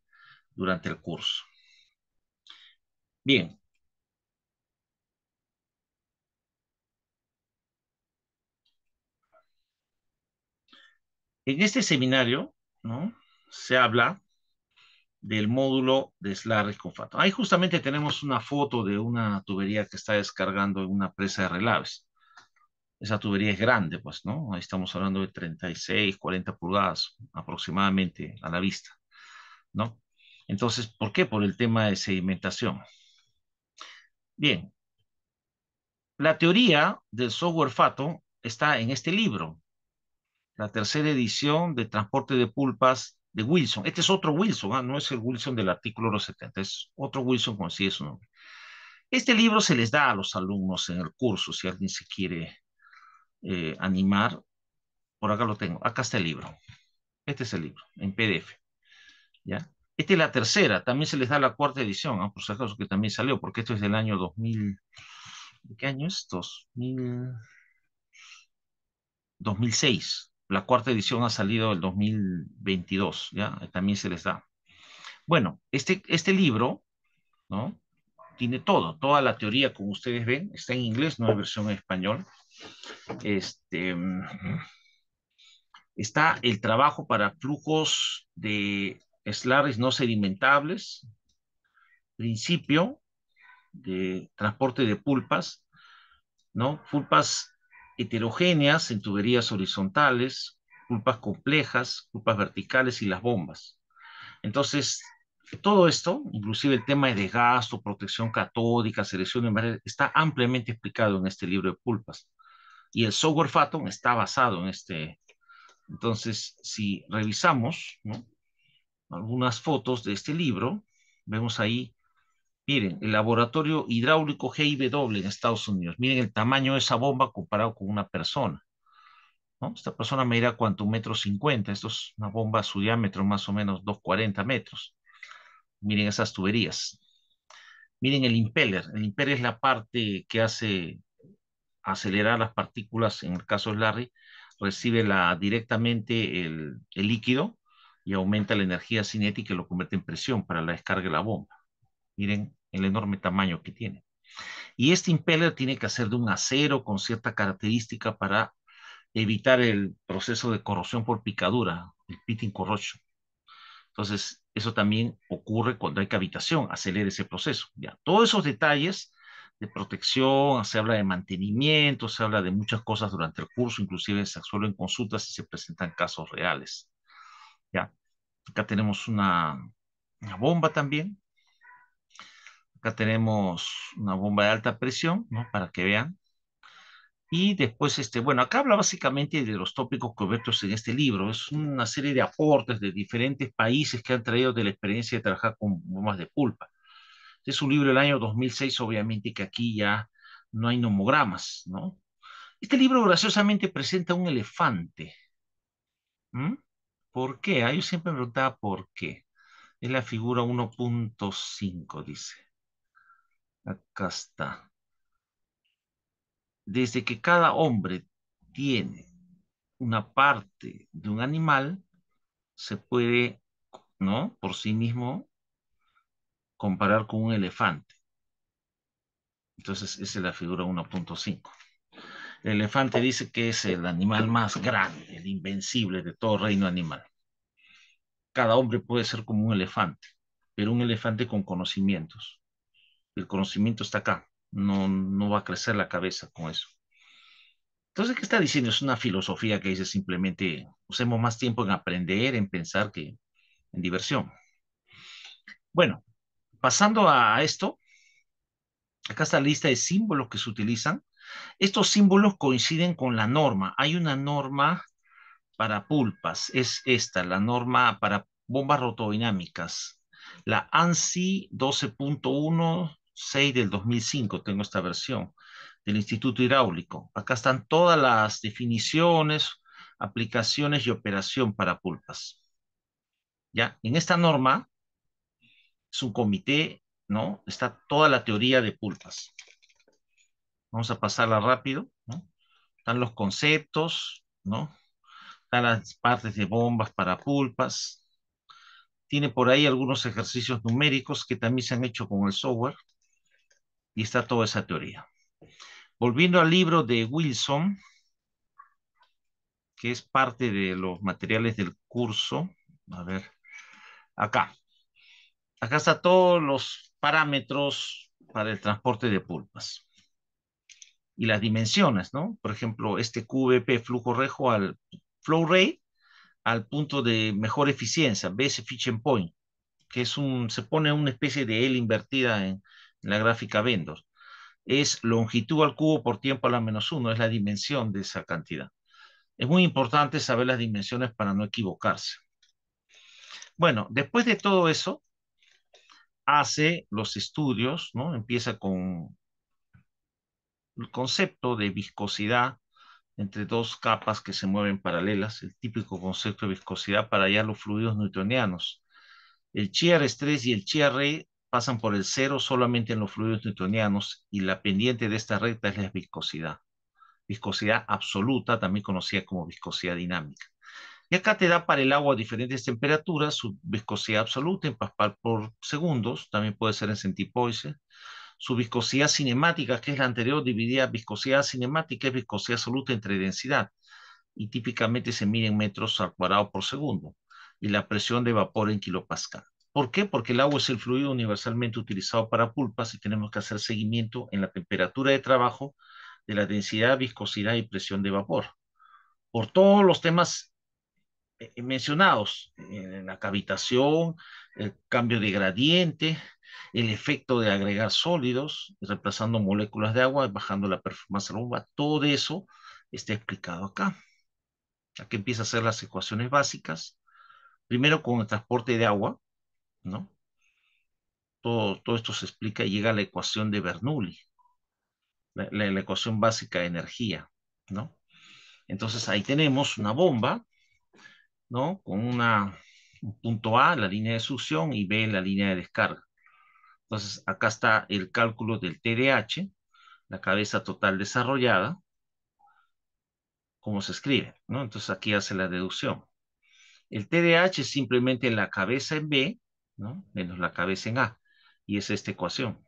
[SPEAKER 2] durante el curso. Bien, en este seminario, ¿no? Se habla del módulo de Slarry con Fato. Ahí justamente tenemos una foto de una tubería que está descargando en una presa de relaves. Esa tubería es grande, pues, ¿no? Ahí estamos hablando de 36, 40 pulgadas aproximadamente a la vista, ¿no? Entonces, ¿por qué? Por el tema de sedimentación. Bien, la teoría del software Fato está en este libro, la tercera edición de Transporte de Pulpas de Wilson. Este es otro Wilson, ¿ah? No es el Wilson del artículo de los 70, es otro Wilson con sí es su nombre. Este libro se les da a los alumnos en el curso, si alguien se quiere animar. Por acá lo tengo, acá está el libro. Este es el libro, en PDF, ¿ya? Esta es la tercera, también se les da la cuarta edición, ¿no? Por si acaso que también salió, porque esto es del año 2000, ¿de qué año es? 2006. La cuarta edición ha salido el 2022, ¿ya? También se les da. Bueno, este libro, ¿no? Tiene todo, toda la teoría, como ustedes ven, está en inglés, no hay versión en español. Este, está el trabajo para flujos de slurries no sedimentables, principio de transporte de pulpas, ¿no? Pulpas heterogéneas en tuberías horizontales, pulpas complejas, pulpas verticales y las bombas. Entonces, todo esto, inclusive el tema de desgasto, protección catódica, selección de mareas, está ampliamente explicado en este libro de pulpas. Y el software Fathom está basado en este. Entonces, si revisamos, ¿no? Algunas fotos de este libro, vemos ahí, miren, el laboratorio hidráulico GIW en Estados Unidos. Miren el tamaño de esa bomba comparado con una persona, ¿no? Esta persona medirá cuánto, 1,50 m. Esto es una bomba a su diámetro más o menos 240 metros. Miren esas tuberías. Miren el impeller. El impeller es la parte que hace acelerar las partículas. En el caso de Larry, recibe directamente el líquido y aumenta la energía cinética y lo convierte en presión para la descarga de la bomba. Miren el enorme tamaño que tiene. Y este impeller tiene que ser de un acero con cierta característica para evitar el proceso de corrosión por picadura, el pitting corrosion. Entonces, eso también ocurre cuando hay cavitación, acelera ese proceso. Ya, todos esos detalles de protección, se habla de mantenimiento, se habla de muchas cosas durante el curso, inclusive se suelen consultas y se presentan casos reales. Ya, acá tenemos una bomba también. Acá tenemos una bomba de alta presión, ¿no? Para que vean. Y después, bueno, acá habla básicamente de los tópicos cubiertos en este libro. Es una serie de aportes de diferentes países que han traído de la experiencia de trabajar con bombas de pulpa. Este es un libro del año 2006, obviamente que aquí ya no hay nomogramas, ¿no? Este libro graciosamente presenta un elefante. ¿Mm? ¿Por qué? Yo siempre me preguntaba por qué. Es la figura 1.5, dice. Acá está. Desde que cada hombre tiene una parte de un animal, se puede, ¿no? Por sí mismo comparar con un elefante. Entonces, esa es la figura 1.5. El elefante dice que es el animal más grande, el invencible de todo reino animal. Cada hombre puede ser como un elefante, pero un elefante con conocimientos. El conocimiento está acá. No, no va a crecer la cabeza con eso. Entonces, ¿qué está diciendo? Es una filosofía que dice simplemente usemos más tiempo en aprender, en pensar que en diversión. Bueno, pasando a esto, acá está la lista de símbolos que se utilizan. Estos símbolos coinciden con la norma. Hay una norma para pulpas, es esta, la norma para bombas rotodinámicas, la ANSI 12.1 6 del 2005, tengo esta versión del Instituto Hidráulico. Acá están todas las definiciones, aplicaciones y operación para pulpas. Ya, en esta norma es un comité, ¿no? Está toda la teoría de pulpas. Vamos a pasarla rápido, ¿no? Están los conceptos, ¿no? Están las partes de bombas para pulpas. Tiene por ahí algunos ejercicios numéricos que también se han hecho con el software y está toda esa teoría. Volviendo al libro de Wilson, que es parte de los materiales del curso. A ver, acá. Acá está todos los parámetros para el transporte de pulpas y las dimensiones, ¿no? Por ejemplo, este QVP, flujo rejo al flow rate, al punto de mejor eficiencia, Best Efficient Point, que se pone una especie de L invertida en la gráfica Vendor. Es longitud al cubo por tiempo a la -1, es la dimensión de esa cantidad. Es muy importante saber las dimensiones para no equivocarse. Bueno, después de todo eso, hace los estudios, ¿no? Empieza con el concepto de viscosidad entre dos capas que se mueven paralelas, el típico concepto de viscosidad para hallar los fluidos newtonianos. El shear stress y el shear rate pasan por el cero solamente en los fluidos newtonianos y la pendiente de esta recta es la viscosidad. Viscosidad absoluta, también conocida como viscosidad dinámica. Y acá te da para el agua a diferentes temperaturas, su viscosidad absoluta en pascal por segundos, también puede ser en centipoise. Su viscosidad cinemática, que es la anterior, dividida viscosidad cinemática es viscosidad absoluta entre densidad, y típicamente se mide en metros al cuadrado por segundo, y la presión de vapor en kilopascal. ¿Por qué? Porque el agua es el fluido universalmente utilizado para pulpas y tenemos que hacer seguimiento en la temperatura de trabajo de la densidad, viscosidad y presión de vapor. Por todos los temas mencionados, la cavitación, el cambio de gradiente, el efecto de agregar sólidos, reemplazando moléculas de agua, bajando la performance de la bomba, todo eso está explicado acá. Aquí empieza a hacer las ecuaciones básicas, primero con el transporte de agua, ¿no? Todo esto se explica y llega a la ecuación de Bernoulli, la ecuación básica de energía, ¿no? Entonces ahí tenemos una bomba, ¿no? Con un punto A, la línea de succión, y B, la línea de descarga. Entonces, acá está el cálculo del TDH, la cabeza total desarrollada, cómo se escribe, ¿no? Entonces, aquí hace la deducción. El TDH es simplemente la cabeza en B, ¿no? Menos la cabeza en A. Y es esta ecuación,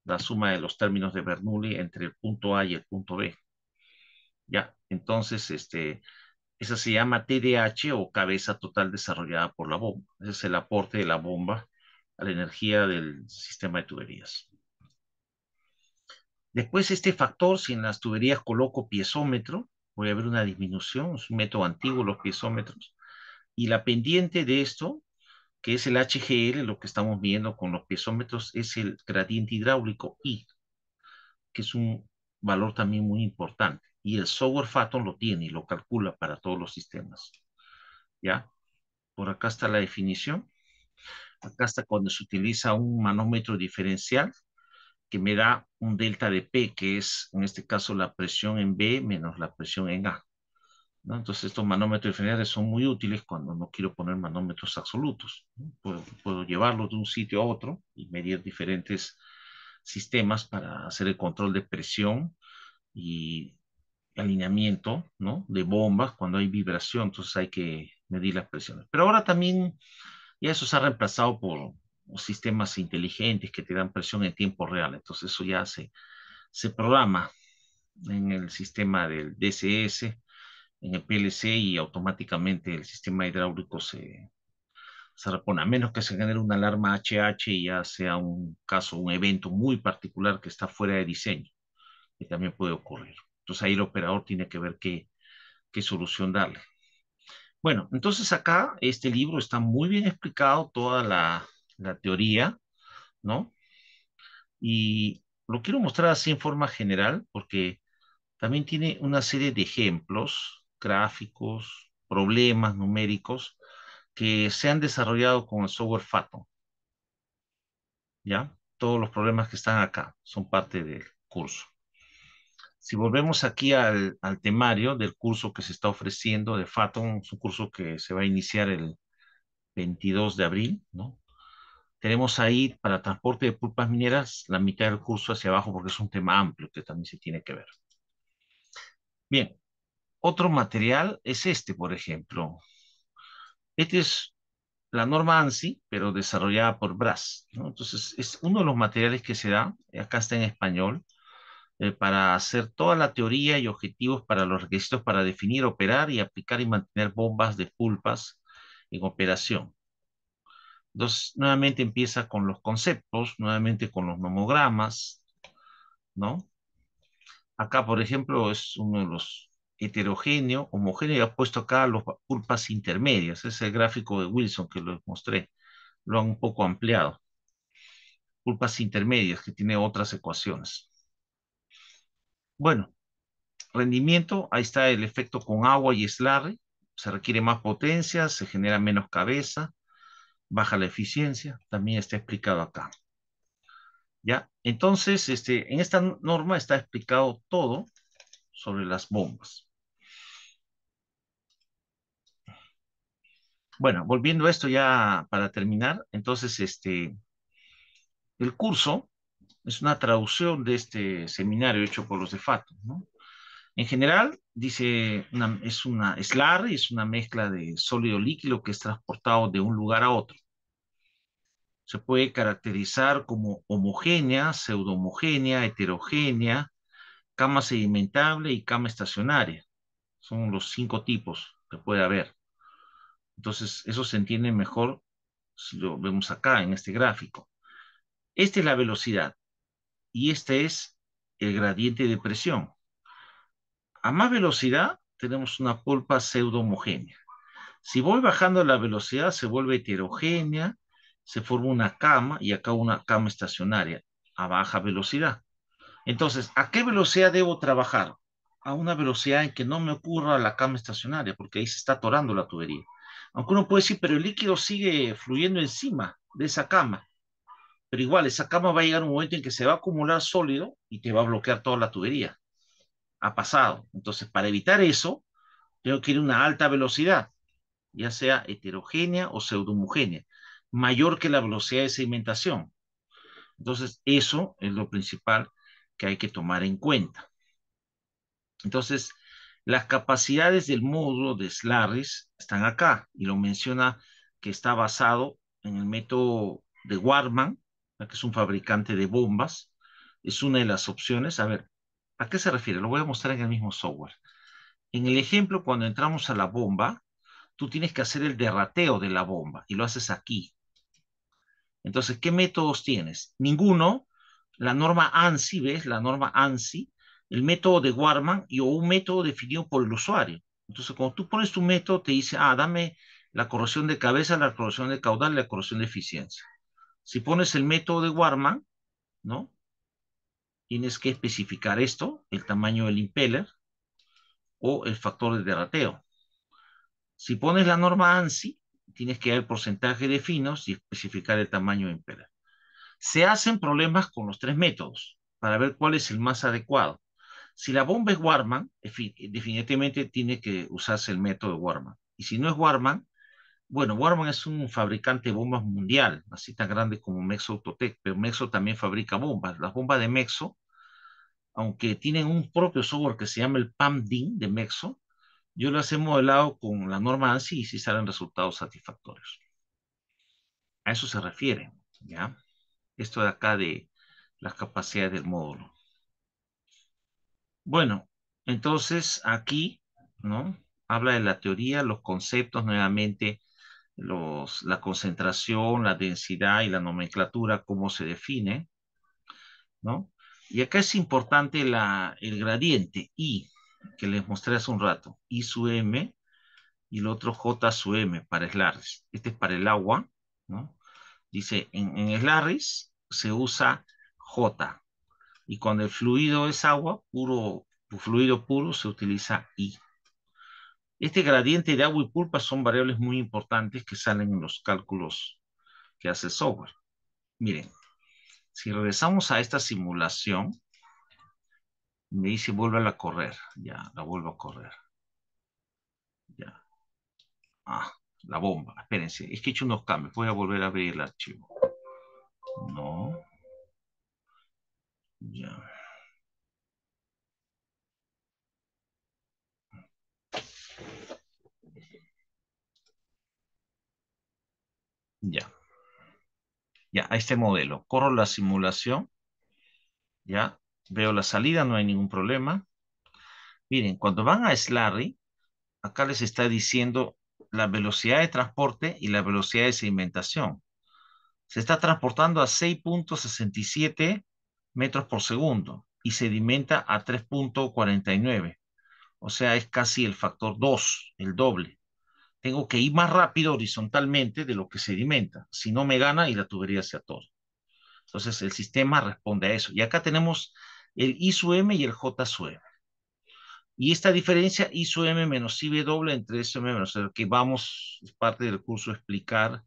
[SPEAKER 2] la suma de los términos de Bernoulli entre el punto A y el punto B. Ya, entonces, esa se llama TDH o cabeza total desarrollada por la bomba. Ese es el aporte de la bomba a la energía del sistema de tuberías. Después este factor, si en las tuberías coloco piezómetro, voy a ver una disminución, es un método antiguo los piezómetros, y la pendiente de esto, que es el HGL, lo que estamos viendo con los piezómetros, es el gradiente hidráulico I, que es un valor también muy importante, y el software Fathom lo tiene y lo calcula para todos los sistemas. ¿Ya? Por acá está la definición. Acá está cuando se utiliza un manómetro diferencial que me da un delta de P, que es en este caso la presión en B menos la presión en A, ¿no? Entonces estos manómetros diferenciales son muy útiles cuando no quiero poner manómetros absolutos, ¿no? Puedo llevarlos de un sitio a otro y medir diferentes sistemas para hacer el control de presión y alineamiento, ¿no? De bombas cuando hay vibración, entonces hay que medir las presiones. Pero ahora también y eso se ha reemplazado por sistemas inteligentes que te dan presión en tiempo real. Entonces eso ya se programa en el sistema del DCS, en el PLC y automáticamente el sistema hidráulico se repone. A menos que se genere una alarma HH y ya sea un caso, un evento muy particular que está fuera de diseño, que también puede ocurrir. Entonces ahí el operador tiene que ver qué solución darle. Bueno, entonces acá este libro está muy bien explicado, toda la teoría, ¿no? Y lo quiero mostrar así en forma general porque también tiene una serie de ejemplos, gráficos, problemas numéricos que se han desarrollado con el software Fathom, ¿ya? todos los problemas que están acá son parte del curso. Si volvemos aquí al temario del curso que se está ofreciendo de Fathom, es un curso que se va a iniciar el 22 de abril, ¿no? Tenemos ahí para transporte de pulpas mineras la mitad del curso hacia abajo porque es un tema amplio que también se tiene que ver. Bien, otro material es este, por ejemplo. Este es la norma ANSI, pero desarrollada por BRAS, ¿no? Entonces, es uno de los materiales que se da, acá está en español, para hacer toda la teoría y objetivos para los requisitos para definir, operar y aplicar y mantener bombas de pulpas en operación. Entonces, nuevamente empieza con los conceptos, nuevamente con los nomogramas, ¿no? Acá, por ejemplo, es uno de los heterogéneo, homogéneo, y ha puesto acá los pulpas intermedias. Es el gráfico de Wilson que lo mostré. Lo han un poco ampliado. Pulpas intermedias, que tiene otras ecuaciones. Bueno, rendimiento, ahí está el efecto con agua y slurry. Se requiere más potencia, se genera menos cabeza, baja la eficiencia. También está explicado acá. ¿Ya? Entonces, en esta norma está explicado todo sobre las bombas. Bueno, volviendo a esto ya para terminar, entonces, el curso es una traducción de este seminario hecho por los de FATO, ¿no? En general, dice, es LAR, es una mezcla de sólido líquido que es transportado de un lugar a otro. Se puede caracterizar como homogénea, pseudohomogénea, heterogénea, cama sedimentable y cama estacionaria. Son los 5 tipos que puede haber. Entonces, eso se entiende mejor si lo vemos acá en este gráfico. Esta es la velocidad y este es el gradiente de presión. A más velocidad tenemos una pulpa pseudo-homogénea. Si voy bajando la velocidad se vuelve heterogénea, se forma una cama y acá una cama estacionaria a baja velocidad. Entonces, ¿a qué velocidad debo trabajar? A una velocidad en que no me ocurra la cama estacionaria, porque ahí se está atorando la tubería. Aunque uno puede decir, pero el líquido sigue fluyendo encima de esa cama. Pero igual, esa cama va a llegar un momento en que se va a acumular sólido y te va a bloquear toda la tubería. Ha pasado. Entonces, para evitar eso, tengo que ir a una alta velocidad, ya sea heterogénea o pseudohomogénea, mayor que la velocidad de sedimentación. Entonces, eso es lo principal que hay que tomar en cuenta. Entonces, las capacidades del módulo de Slarris están acá y lo menciona que está basado en el método de Warman, que es un fabricante de bombas. Es una de las opciones. A ver, ¿a qué se refiere? Lo voy a mostrar en el mismo software. En el ejemplo, cuando entramos a la bomba, tú tienes que hacer el derrateo de la bomba y lo haces aquí. Entonces, ¿qué métodos tienes? Ninguno. La norma ANSI, ¿ves? La norma ANSI, el método de Warman o un método definido por el usuario. Entonces, cuando tú pones tu método, te dice, dame la corrección de cabeza, la corrección de caudal y la corrección de eficiencia. Si pones el método de Warman, ¿no? Tienes que especificar esto, el tamaño del impeller o el factor de derrateo. Si pones la norma ANSI, tienes que dar el porcentaje de finos y especificar el tamaño del impeller. Se hacen problemas con los 3 métodos para ver cuál es el más adecuado. Si la bomba es Warman, definitivamente tiene que usarse el método de Warman. Y si no es Warman, bueno, Warman es un fabricante de bombas mundial, así tan grande como Mexo Autotech, pero Mexo también fabrica bombas. Las bombas de Mexo, aunque tienen un propio software que se llama el PAMDIN de Mexo, yo las he modelado con la norma ANSI y sí salen resultados satisfactorios. A eso se refiere, ¿ya? Esto de acá de las capacidades del módulo. Bueno, entonces aquí, ¿no? Habla de la teoría, los conceptos nuevamente, la concentración, la densidad y la nomenclatura, cómo se define, ¿no? Y acá es importante el gradiente I, que les mostré hace un rato, I sub M y el otro J sub M para Slarris. Este es para el agua, ¿no? Dice, en Slarris se usa J, y cuando el fluido es agua, puro, fluido puro, se utiliza I. Este gradiente de agua y pulpa son variables muy importantes que salen en los cálculos que hace el software. Miren, Si regresamos a esta simulación, me dice vuelve a correr. Ya, la vuelvo a correr. Ya. Ah, la bomba. Espérense, es que he hecho unos cambios. Voy a volver a abrir el archivo. No. Ya. Ya. Ya, a este modelo. Corro la simulación. Ya. Veo la salida, no hay ningún problema. Miren, cuando van a Slurry, acá les está diciendo la velocidad de transporte y la velocidad de sedimentación. Se está transportando a 6,67 metros por segundo y sedimenta a 3,49. O sea, es casi el factor 2, el doble. Tengo que ir más rápido horizontalmente de lo que sedimenta. Si no me gana y la tubería se atora. Entonces el sistema responde a eso. Y acá tenemos el I sub M y el J sub M. Y esta diferencia I sub M menos I W entre S M menos el que vamos, es parte del curso, explicar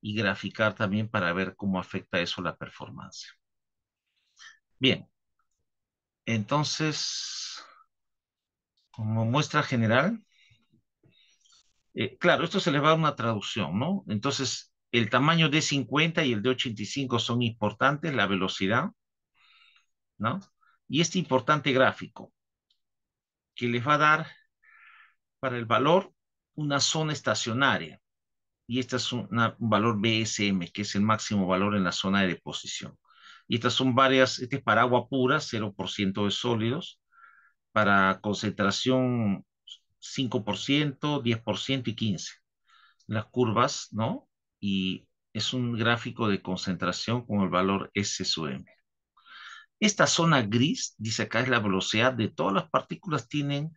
[SPEAKER 2] y graficar también para ver cómo afecta eso la performance. Bien, entonces, como muestra general, claro, esto se le va a dar una traducción, ¿no? Entonces, el tamaño de 50 y el de 85 son importantes, la velocidad, ¿no? Y este importante gráfico que les va a dar para el valor una zona estacionaria. Y este es un valor BSM, que es el máximo valor en la zona de deposición. Y estas son varias, este es para agua pura, 0% de sólidos, para concentración 5%, 10% y 15%. Las curvas, ¿no? Y es un gráfico de concentración con el valor S sub M. Esta zona gris, dice acá, es la velocidad de todas las partículas, tienen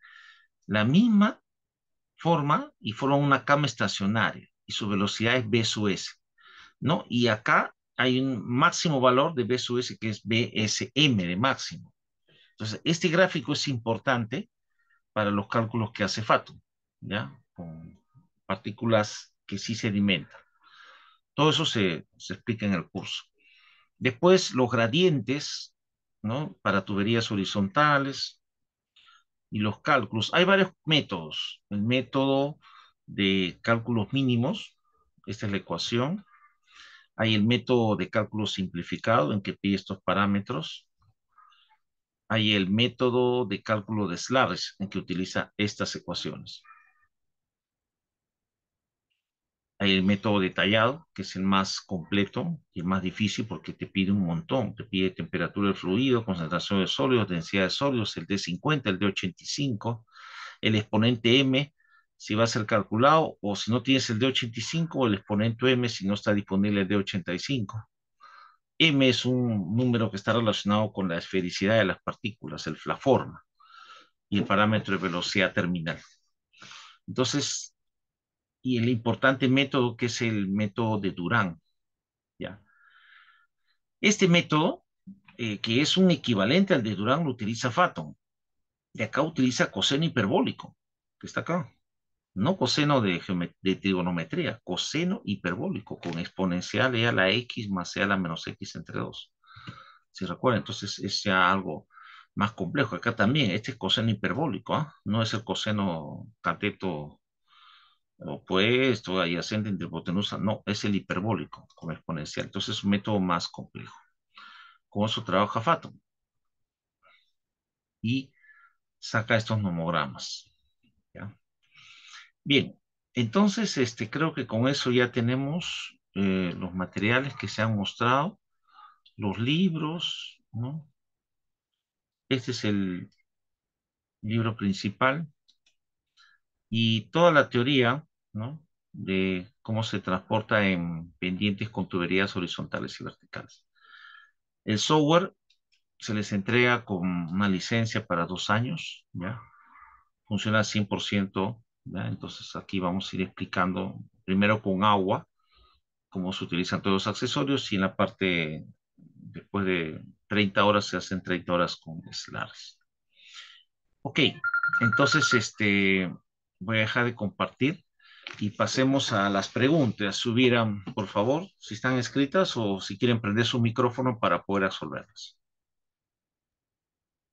[SPEAKER 2] la misma forma y forman una cama estacionaria y su velocidad es B sub S, ¿no? Y acá hay un máximo valor de B sub S que es BSM de máximo. Entonces, este gráfico es importante para los cálculos que hace Fatum, ¿ya? Con partículas que sí sedimentan. Todo eso se explica en el curso. Después, los gradientes, ¿no? Para tuberías horizontales y los cálculos. Hay varios métodos. El método de cálculos mínimos, esta es la ecuación. Hay el método de cálculo simplificado en que pide estos parámetros. Hay el método de cálculo de Slurry en que utiliza estas ecuaciones. Hay el método detallado, que es el más completo y el más difícil porque te pide un montón. Te pide temperatura del fluido, concentración de sólidos, densidad de sólidos, el D50, el D85, el exponente M, si va a ser calculado, o si no tienes el D85, el exponente M si no está disponible el D85. M es un número que está relacionado con la esfericidad de las partículas, la forma, y el parámetro de velocidad terminal. Entonces, y el importante método que es el método de Durán, ¿ya? Este método, que es un equivalente al de Durán, lo utiliza Fathom. Y acá utiliza coseno hiperbólico, que está acá. No coseno de trigonometría, coseno hiperbólico, con exponencial e a la x más e a la menos x entre 2. Si recuerdan, entonces es ya algo más complejo. Acá también, este es coseno hiperbólico, ¿ah? No es el coseno cateto opuesto, adyacente entre hipotenusa, no, es el hiperbólico con exponencial. Entonces es un método más complejo. Con eso trabaja Fathom y saca estos nomogramas. ¿Ya? Bien, entonces creo que con eso ya tenemos los materiales que se han mostrado, los libros, ¿no? Este es el libro principal y toda la teoría, ¿no? De cómo se transporta en pendientes con tuberías horizontales y verticales. El software se les entrega con una licencia para 2 años, ¿ya? Funciona al 100%, ¿ya? Entonces aquí vamos a ir explicando primero con agua cómo se utilizan todos los accesorios y en la parte, después de 30 horas, se hacen 30 horas con SLARS. Ok, entonces voy a dejar de compartir. y pasemos a las preguntas. Subieran, por favor, si están escritas o si quieren prender su micrófono para poder resolverlas.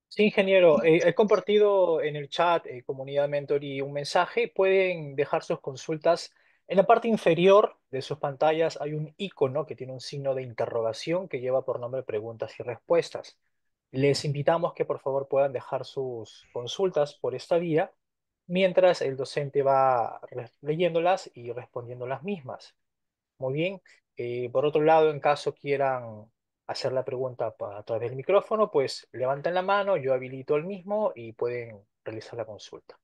[SPEAKER 1] Sí, ingeniero, he compartido en el chat Comunidad Mentoring un mensaje. Pueden dejar sus consultas. En la parte inferior de sus pantallas hay un icono que tiene un signo de interrogación que lleva por nombre preguntas y respuestas. Les invitamos que por favor puedan dejar sus consultas por esta vía mientras el docente va leyéndolas y respondiendo las mismas. Muy bien. Por otro lado, en caso quieran hacer la pregunta a través del micrófono, pues levanten la mano, yo habilito el mismo y pueden realizar la consulta.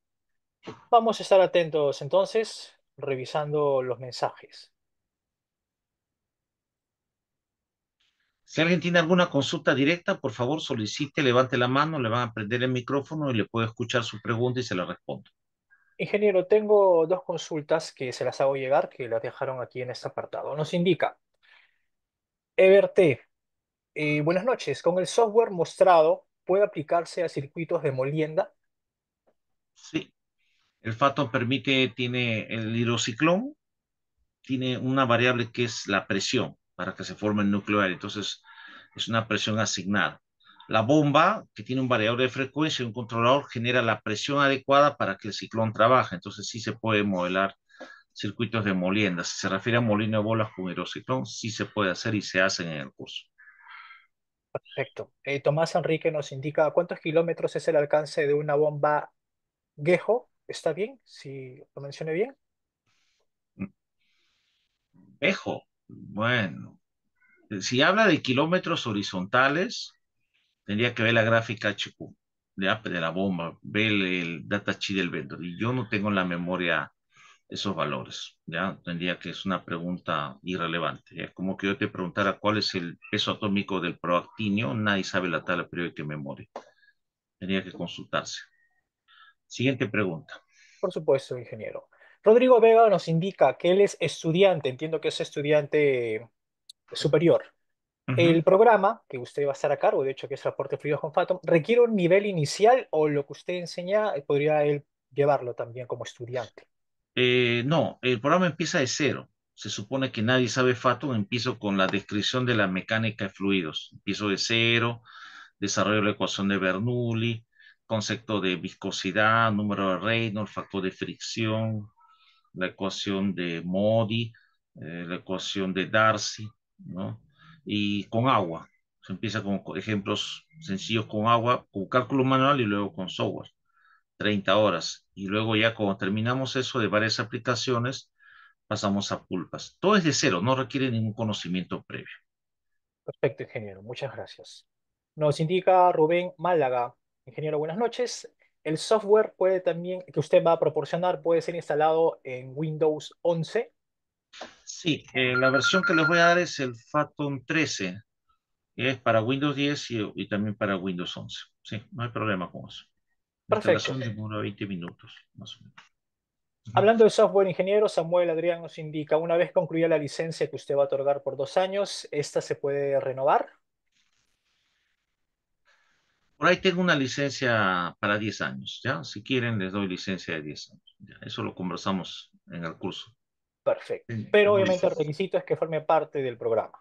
[SPEAKER 1] Vamos a estar atentos entonces, revisando los mensajes.
[SPEAKER 2] Si alguien tiene alguna consulta directa, por favor solicite, levante la mano, le van a prender el micrófono y le puede escuchar su pregunta y se la respondo.
[SPEAKER 1] Ingeniero, tengo dos consultas que se las hago llegar, que las dejaron aquí en este apartado. Nos indica, EBRT, buenas noches. Con el software mostrado, ¿puede aplicarse a circuitos de molienda?
[SPEAKER 2] Sí, el FATO permite, tiene el hidrociclón, tiene una variable que es la presión para que se forme el nuclear. Entonces, es una presión asignada. La bomba, que tiene un variador de frecuencia y un controlador, genera la presión adecuada para que el ciclón trabaje. Entonces, sí se puede modelar circuitos de molienda. Si se refiere a molino de bolas con hidrociclón, sí se puede hacer y se hacen en el curso.
[SPEAKER 1] Perfecto. Tomás Enrique nos indica cuántos kilómetros es el alcance de una bomba Gejo. ¿Está bien? Si lo mencioné bien.
[SPEAKER 2] Ejo, bueno, si habla de kilómetros horizontales, tendría que ver la gráfica HQ de la bomba, ver el datasheet del vendor. Y yo no tengo en la memoria esos valores, ¿ya? Tendría que es una pregunta irrelevante. Es como que yo te preguntara cuál es el peso atómico del proactinio, nadie sabe la tabla periódica de memoria. Tendría que consultarse. Siguiente pregunta.
[SPEAKER 1] Por supuesto, ingeniero. Rodrigo Vega nos indica que él es estudiante, entiendo que es estudiante superior.
[SPEAKER 2] Ujú.
[SPEAKER 1] El programa que usted va a estar a cargo, de hecho que es Reporte Fluido con Fathom, ¿requiere un nivel inicial o lo que usted enseña podría él llevarlo también como estudiante?
[SPEAKER 2] No, el programa empieza de cero. Se supone que nadie sabe Fathom. Empiezo con la descripción de la mecánica de fluidos. Empiezo de cero, desarrollo la ecuación de Bernoulli, concepto de viscosidad, número de Reynolds, factor de fricción, la ecuación de Modi, la ecuación de Darcy, ¿no? Y con agua. Se empieza con ejemplos sencillos con agua, con cálculo manual y luego con software. 30 horas. Y luego ya cuando terminamos eso de varias aplicaciones, pasamos a pulpas. Todo es de cero, no requiere ningún conocimiento previo.
[SPEAKER 1] Perfecto, ingeniero. Muchas gracias. Nos indica Rubén Málaga. Ingeniero, buenas noches. El software puede también, que usted va a proporcionar, puede ser instalado en Windows 11.
[SPEAKER 2] Sí, la versión que les voy a dar es el Phantom 13, que es para Windows 10 y también para Windows 11. Sí, no hay problema con eso. La instalación
[SPEAKER 1] Perfecto.
[SPEAKER 2] demora 20 minutos, más o menos. Ujú.
[SPEAKER 1] Hablando de software, ingeniero, Samuel Adrián nos indica, una vez concluida la licencia que usted va a otorgar por 2 años, ¿esta se puede renovar?
[SPEAKER 2] Por ahí tengo una licencia para 10 años, ¿ya? Si quieren, les doy licencia de 10 años. Ya, eso lo conversamos en el curso.
[SPEAKER 1] Perfecto. Pero
[SPEAKER 2] Tengo
[SPEAKER 1] obviamente el
[SPEAKER 2] licencia.
[SPEAKER 1] requisito es que forme parte del programa.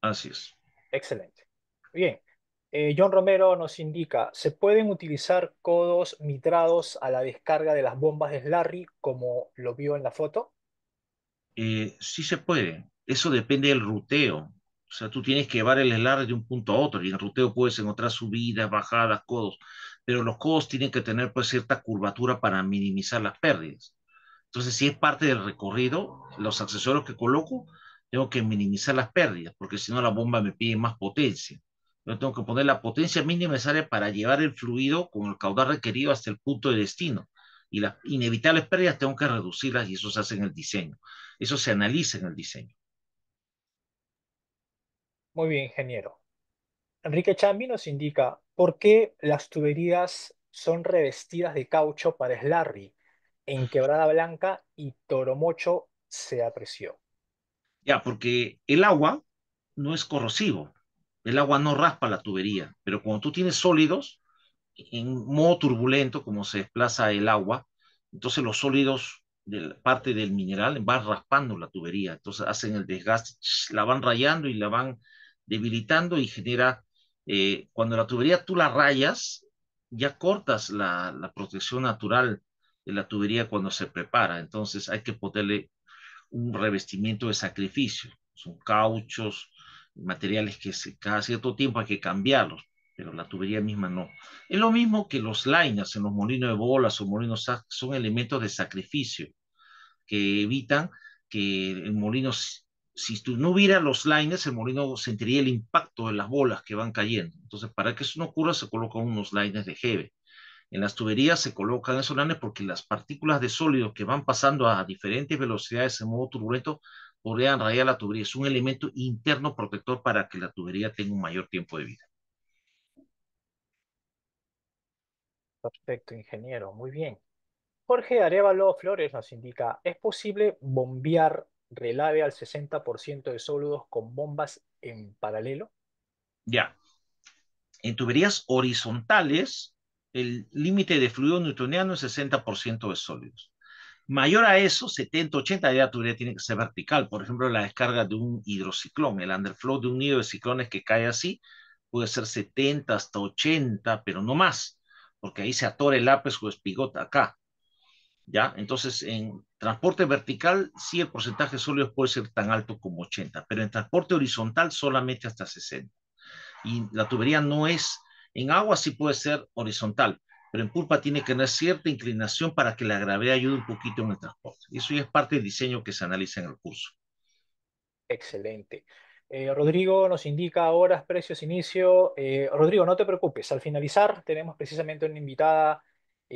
[SPEAKER 2] Así es.
[SPEAKER 1] Excelente. Bien. John Romero nos indica, ¿se pueden utilizar codos mitrados a la descarga de las bombas de Slarry como lo vio en la foto?
[SPEAKER 2] Sí se puede. Eso depende del ruteo. O sea, tú tienes que llevar el enlace de un punto a otro y en el ruteo puedes encontrar subidas, bajadas, codos, pero los codos tienen que tener pues cierta curvatura para minimizar las pérdidas. Entonces, si es parte del recorrido, los accesorios que coloco, tengo que minimizar las pérdidas, porque si no la bomba me pide más potencia. Yo tengo que poner la potencia mínima necesaria para llevar el fluido con el caudal requerido hasta el punto de destino. Y las inevitables pérdidas tengo que reducirlas y eso se hace en el diseño. Eso se analiza en el diseño.
[SPEAKER 1] Muy bien, ingeniero. Enrique Chambi nos indica, ¿por qué las tuberías son revestidas de caucho para Slarry? En Quebrada Blanca y Toromocho se apreció.
[SPEAKER 2] Ya, porque el agua no es corrosivo. El agua no raspa la tubería, pero cuando tú tienes sólidos, en modo turbulento, como se desplaza el agua, entonces los sólidos de la parte del mineral, va raspando la tubería. Entonces hacen el desgaste, la van rayando y la van debilitando y genera, cuando la tubería tú la rayas, ya cortas la protección natural de la tubería cuando se prepara. Entonces hay que ponerle un revestimiento de sacrificio. Son cauchos, materiales que cada cierto tiempo hay que cambiarlos, pero la tubería misma no. Es lo mismo que los liners en los molinos de bolas o molinos son elementos de sacrificio que evitan que el molino, si tú no hubiera los liners, el molino sentiría el impacto de las bolas que van cayendo. Entonces, para que eso no ocurra, se colocan unos liners de Heber. En las tuberías se colocan esos liners porque las partículas de sólido que van pasando a diferentes velocidades en modo turbulento podrían rayar la tubería. Es un elemento interno protector para que la tubería tenga un mayor tiempo de vida.
[SPEAKER 1] Perfecto, ingeniero, muy bien. Jorge Arevalo Flores nos indica, ¿es posible bombear relave al 60% de sólidos con bombas en paralelo?
[SPEAKER 2] Ya, en tuberías horizontales, el límite de fluido newtoniano es 60% de sólidos. Mayor a eso, 70, 80, ya la tubería tiene que ser vertical. Por ejemplo, la descarga de un hidrociclón, el underflow de un nido de ciclones que cae así, puede ser 70 hasta 80, pero no más, porque ahí se atora el ápex o espigota acá, ¿ya? Entonces, en transporte vertical, sí el porcentaje de sólidos puede ser tan alto como 80, pero en transporte horizontal solamente hasta 60. Y la tubería no es, en agua sí puede ser horizontal, pero en pulpa tiene que tener cierta inclinación para que la gravedad ayude un poquito en el transporte. Y eso ya es parte del diseño que se analiza en el curso.
[SPEAKER 1] Excelente. Rodrigo nos indica horas, precios, inicio. Rodrigo, no te preocupes. Al finalizar tenemos precisamente una invitada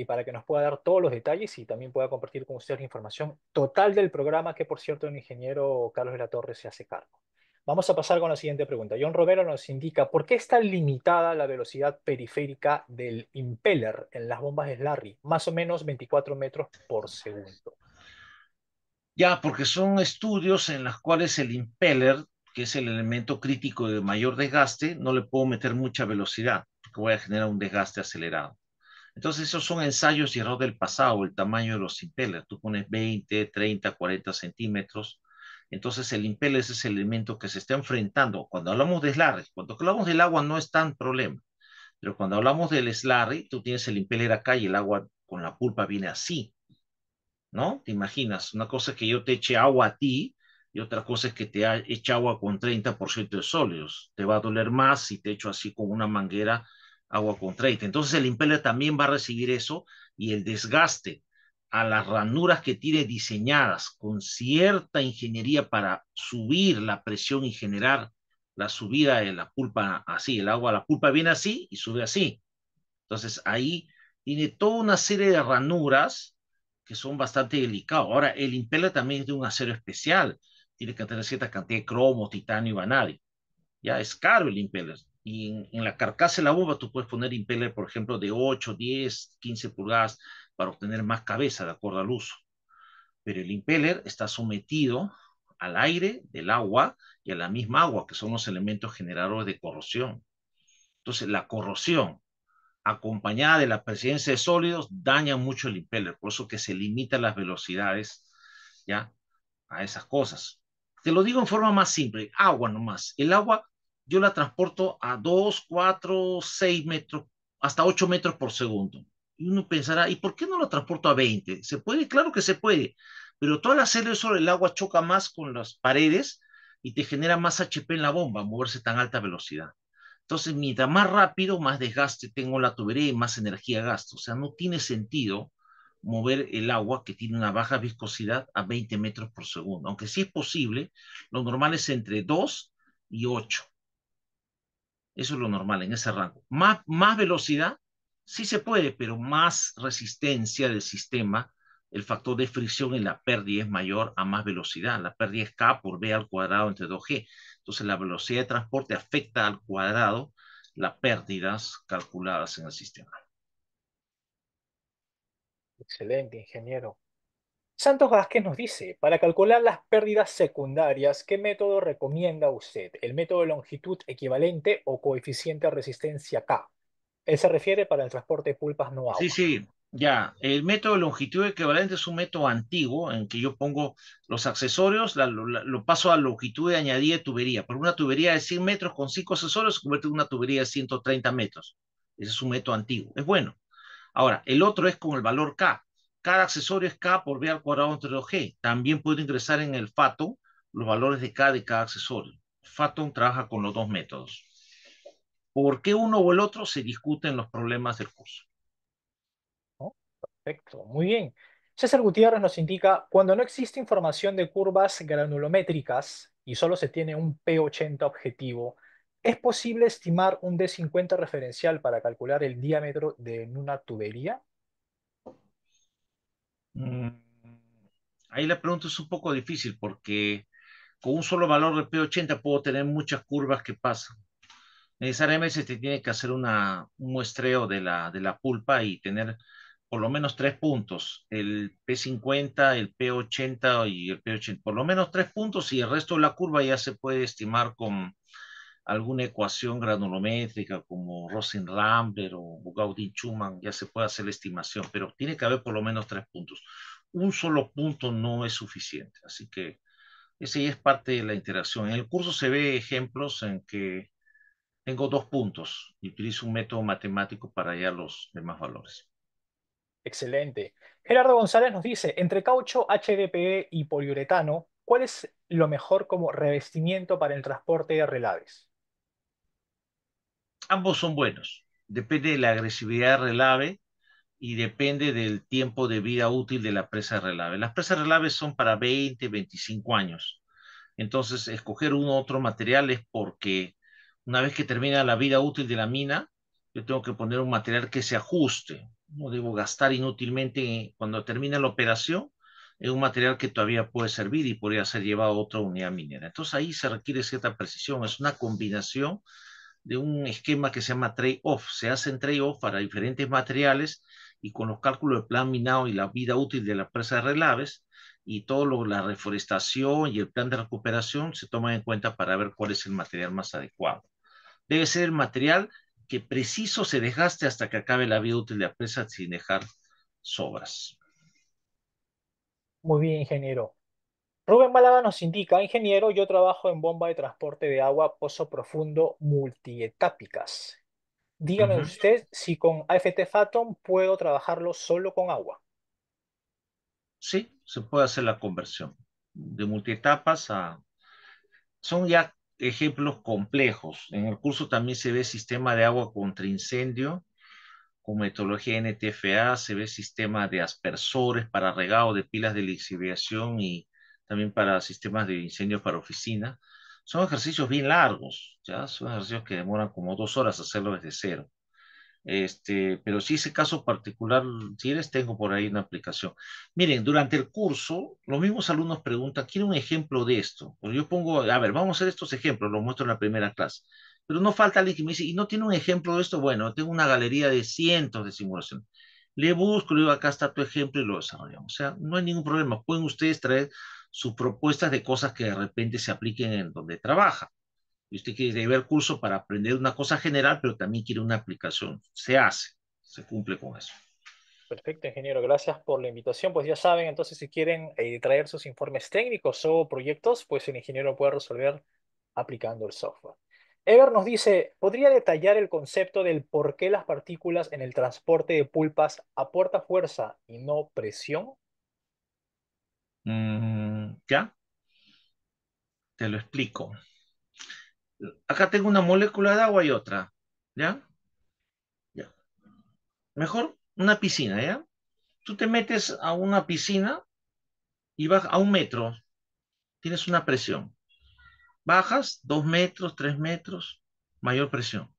[SPEAKER 1] para que nos pueda dar todos los detalles y también pueda compartir con ustedes la información total del programa que, por cierto, el ingeniero Carlos de la Torre se hace cargo. Vamos a pasar con la siguiente pregunta. John Romero nos indica, ¿por qué está limitada la velocidad periférica del impeller en las bombas Slurry? Más o menos 24 metros por segundo.
[SPEAKER 2] Ya, porque son estudios en los cuales el impeller, que es el elemento crítico de mayor desgaste, no le puedo meter mucha velocidad, porque voy a generar un desgaste acelerado. Entonces, esos son ensayos y error del pasado, el tamaño de los impellers. Tú pones 20, 30, 40 centímetros. Entonces, el impeller es ese elemento que se está enfrentando. Cuando hablamos de slurry, cuando hablamos del agua no es tan problema, pero cuando hablamos del slurry, tú tienes el impeller acá y el agua con la pulpa viene así, ¿no? ¿Te imaginas? Una cosa es que yo te eche agua a ti y otra cosa es que te eche agua con 30% de sólidos. Te va a doler más si te echo así con una manguera agua con 30. Entonces el impeller también va a recibir eso y el desgaste a las ranuras que tiene diseñadas con cierta ingeniería para subir la presión y generar la subida de la pulpa así, el agua, la pulpa viene así y sube así. Entonces ahí tiene toda una serie de ranuras que son bastante delicados. Ahora, el impeller también es de un acero especial. Tiene que tener cierta cantidad de cromo, titanio y vanadio. Ya es caro el impeller. Y en la carcasa de la bomba tú puedes poner impeller, por ejemplo, de 8, 10, 15 pulgadas para obtener más cabeza de acuerdo al uso. Pero el impeller está sometido al aire del agua y a la misma agua, que son los elementos generadores de corrosión. Entonces, la corrosión acompañada de la presencia de sólidos, daña mucho el impeller, por eso que se limitan las velocidades, ¿ya? A esas cosas. Te lo digo en forma más simple, agua nomás. El agua yo la transporto a 2, 4, 6 metros, hasta 8 metros por segundo. Y uno pensará, ¿y por qué no lo transporto a 20? ¿Se puede? Claro que se puede, pero toda la serie sobre el agua choca más con las paredes y te genera más HP en la bomba, moverse a tan alta velocidad. Entonces, mientras más rápido, más desgaste tengo en la tubería y más energía gasto. O sea, no tiene sentido mover el agua que tiene una baja viscosidad a 20 metros por segundo. Aunque sí es posible, lo normal es entre 2 y 8. Eso es lo normal en ese rango. Más velocidad, sí se puede, pero más resistencia del sistema. El factor de fricción en la pérdida es mayor a más velocidad. La pérdida es K por B al cuadrado entre 2G. Entonces, la velocidad de transporte afecta al cuadrado las pérdidas calculadas en el sistema.
[SPEAKER 1] Excelente, ingeniero. Santos Vázquez nos dice, para calcular las pérdidas secundarias, ¿qué método recomienda usted? ¿El método de longitud equivalente o coeficiente de resistencia K? Él se refiere para el transporte de pulpas no
[SPEAKER 2] Sí,
[SPEAKER 1] agua.
[SPEAKER 2] sí. Ya, el método de longitud equivalente es un método antiguo en que yo pongo los accesorios, lo paso a longitud de añadida de tubería. Por una tubería de 100 metros con 5 accesorios se convierte en una tubería de 130 metros. Ese es un método antiguo. Es bueno. Ahora, el otro es con el valor K. Cada accesorio es K por B al cuadrado entre 2G. También puedo ingresar en el FATO los valores de K de cada accesorio. FATO trabaja con los dos métodos. ¿Por qué uno o el otro? Se discute en los problemas del curso.
[SPEAKER 1] ¿No? Perfecto, muy bien. César Gutiérrez nos indica, cuando no existe información de curvas granulométricas y solo se tiene un P80 objetivo, ¿es posible estimar un D50 referencial para calcular el diámetro de una tubería?
[SPEAKER 2] Mm, Ahí la pregunta es un poco difícil porque con un solo valor de P80 puedo tener muchas curvas que pasan. Necesariamente se te tiene que hacer un muestreo de la pulpa y tener por lo menos tres puntos, el P50, el P80 y el P80, por lo menos tres puntos y el resto de la curva ya se puede estimar con alguna ecuación granulométrica como Rosen-Lambert o Gaudy-Schumann, ya se puede hacer la estimación, pero tiene que haber por lo menos tres puntos. Un solo punto no es suficiente, así que ese ya es parte de la interacción. En el curso se ve ejemplos en que tengo dos puntos y utilizo un método matemático para hallar los demás valores.
[SPEAKER 1] Excelente. Gerardo González nos dice, entre caucho, HDPE y poliuretano, ¿cuál es lo mejor como revestimiento para el transporte de relaves?
[SPEAKER 2] Ambos son buenos. Depende de la agresividad del relave y depende del tiempo de vida útil de la presa de relave. Las presas de relave son para 20, 25 años. Entonces, escoger uno u otro material es porque una vez que termina la vida útil de la mina, yo tengo que poner un material que se ajuste. No debo gastar inútilmente cuando termina la operación en un material que todavía puede servir y podría ser llevado a otra unidad minera. Entonces ahí se requiere cierta precisión. Es una combinación de un esquema que se llama trade-off. Se hacen trade-off para diferentes materiales y con los cálculos de plan minado y la vida útil de la presa de relaves y la reforestación y el plan de recuperación se toman en cuenta para ver cuál es el material más adecuado. Debe ser el material que preciso se desgaste hasta que acabe la vida útil de la presa sin dejar sobras.
[SPEAKER 1] Muy bien, ingeniero. Rubén Málaga nos indica, ingeniero, yo trabajo en bomba de transporte de agua pozo profundo multietápicas.
[SPEAKER 2] Uh
[SPEAKER 1] Dígame
[SPEAKER 2] -huh.
[SPEAKER 1] usted si con AFT Phantom puedo trabajarlo solo con agua.
[SPEAKER 2] Sí, se puede hacer la conversión de multietapas a son ya ejemplos complejos. En el curso también se ve sistema de agua contra incendio, con metodología NTFA, se ve sistema de aspersores para regado de pilas de lixiviación y también para sistemas de incendios para oficina. Son ejercicios bien largos, ¿ya? Son ejercicios que demoran como 2 horas hacerlo desde cero. Pero sí, ese caso particular, si eres, tengo por ahí una aplicación. Miren, durante el curso, los mismos alumnos preguntan, quiero un ejemplo de esto. Pues yo pongo, a ver, vamos a hacer estos ejemplos, los muestro en la primera clase. Pero no falta alguien que me dice, ¿y no tiene un ejemplo de esto? Bueno, tengo una galería de cientos de simulaciones. Le busco, le digo, acá está tu ejemplo y lo desarrollamos. O sea, no hay ningún problema. Pueden ustedes traer sus propuestas de cosas que de repente se apliquen en donde trabaja y usted quiere ver curso para aprender una cosa general, pero también quiere una aplicación. Se hace, se cumple con eso.
[SPEAKER 1] Perfecto, ingeniero. Gracias por la invitación. Pues ya saben, entonces si quieren traer sus informes técnicos o proyectos, pues el ingeniero puede resolver aplicando el software. Ever nos dice, ¿podría detallar el concepto del por qué las partículas en el transporte de pulpas aporta fuerza y no presión?
[SPEAKER 2] ¿Ya? Te lo explico. Acá tengo una molécula de agua y otra. ¿Ya? Ya. Mejor una piscina, ¿ya? Tú te metes a una piscina y vas a 1 metro. Tienes una presión. Bajas 2 metros, 3 metros, mayor presión.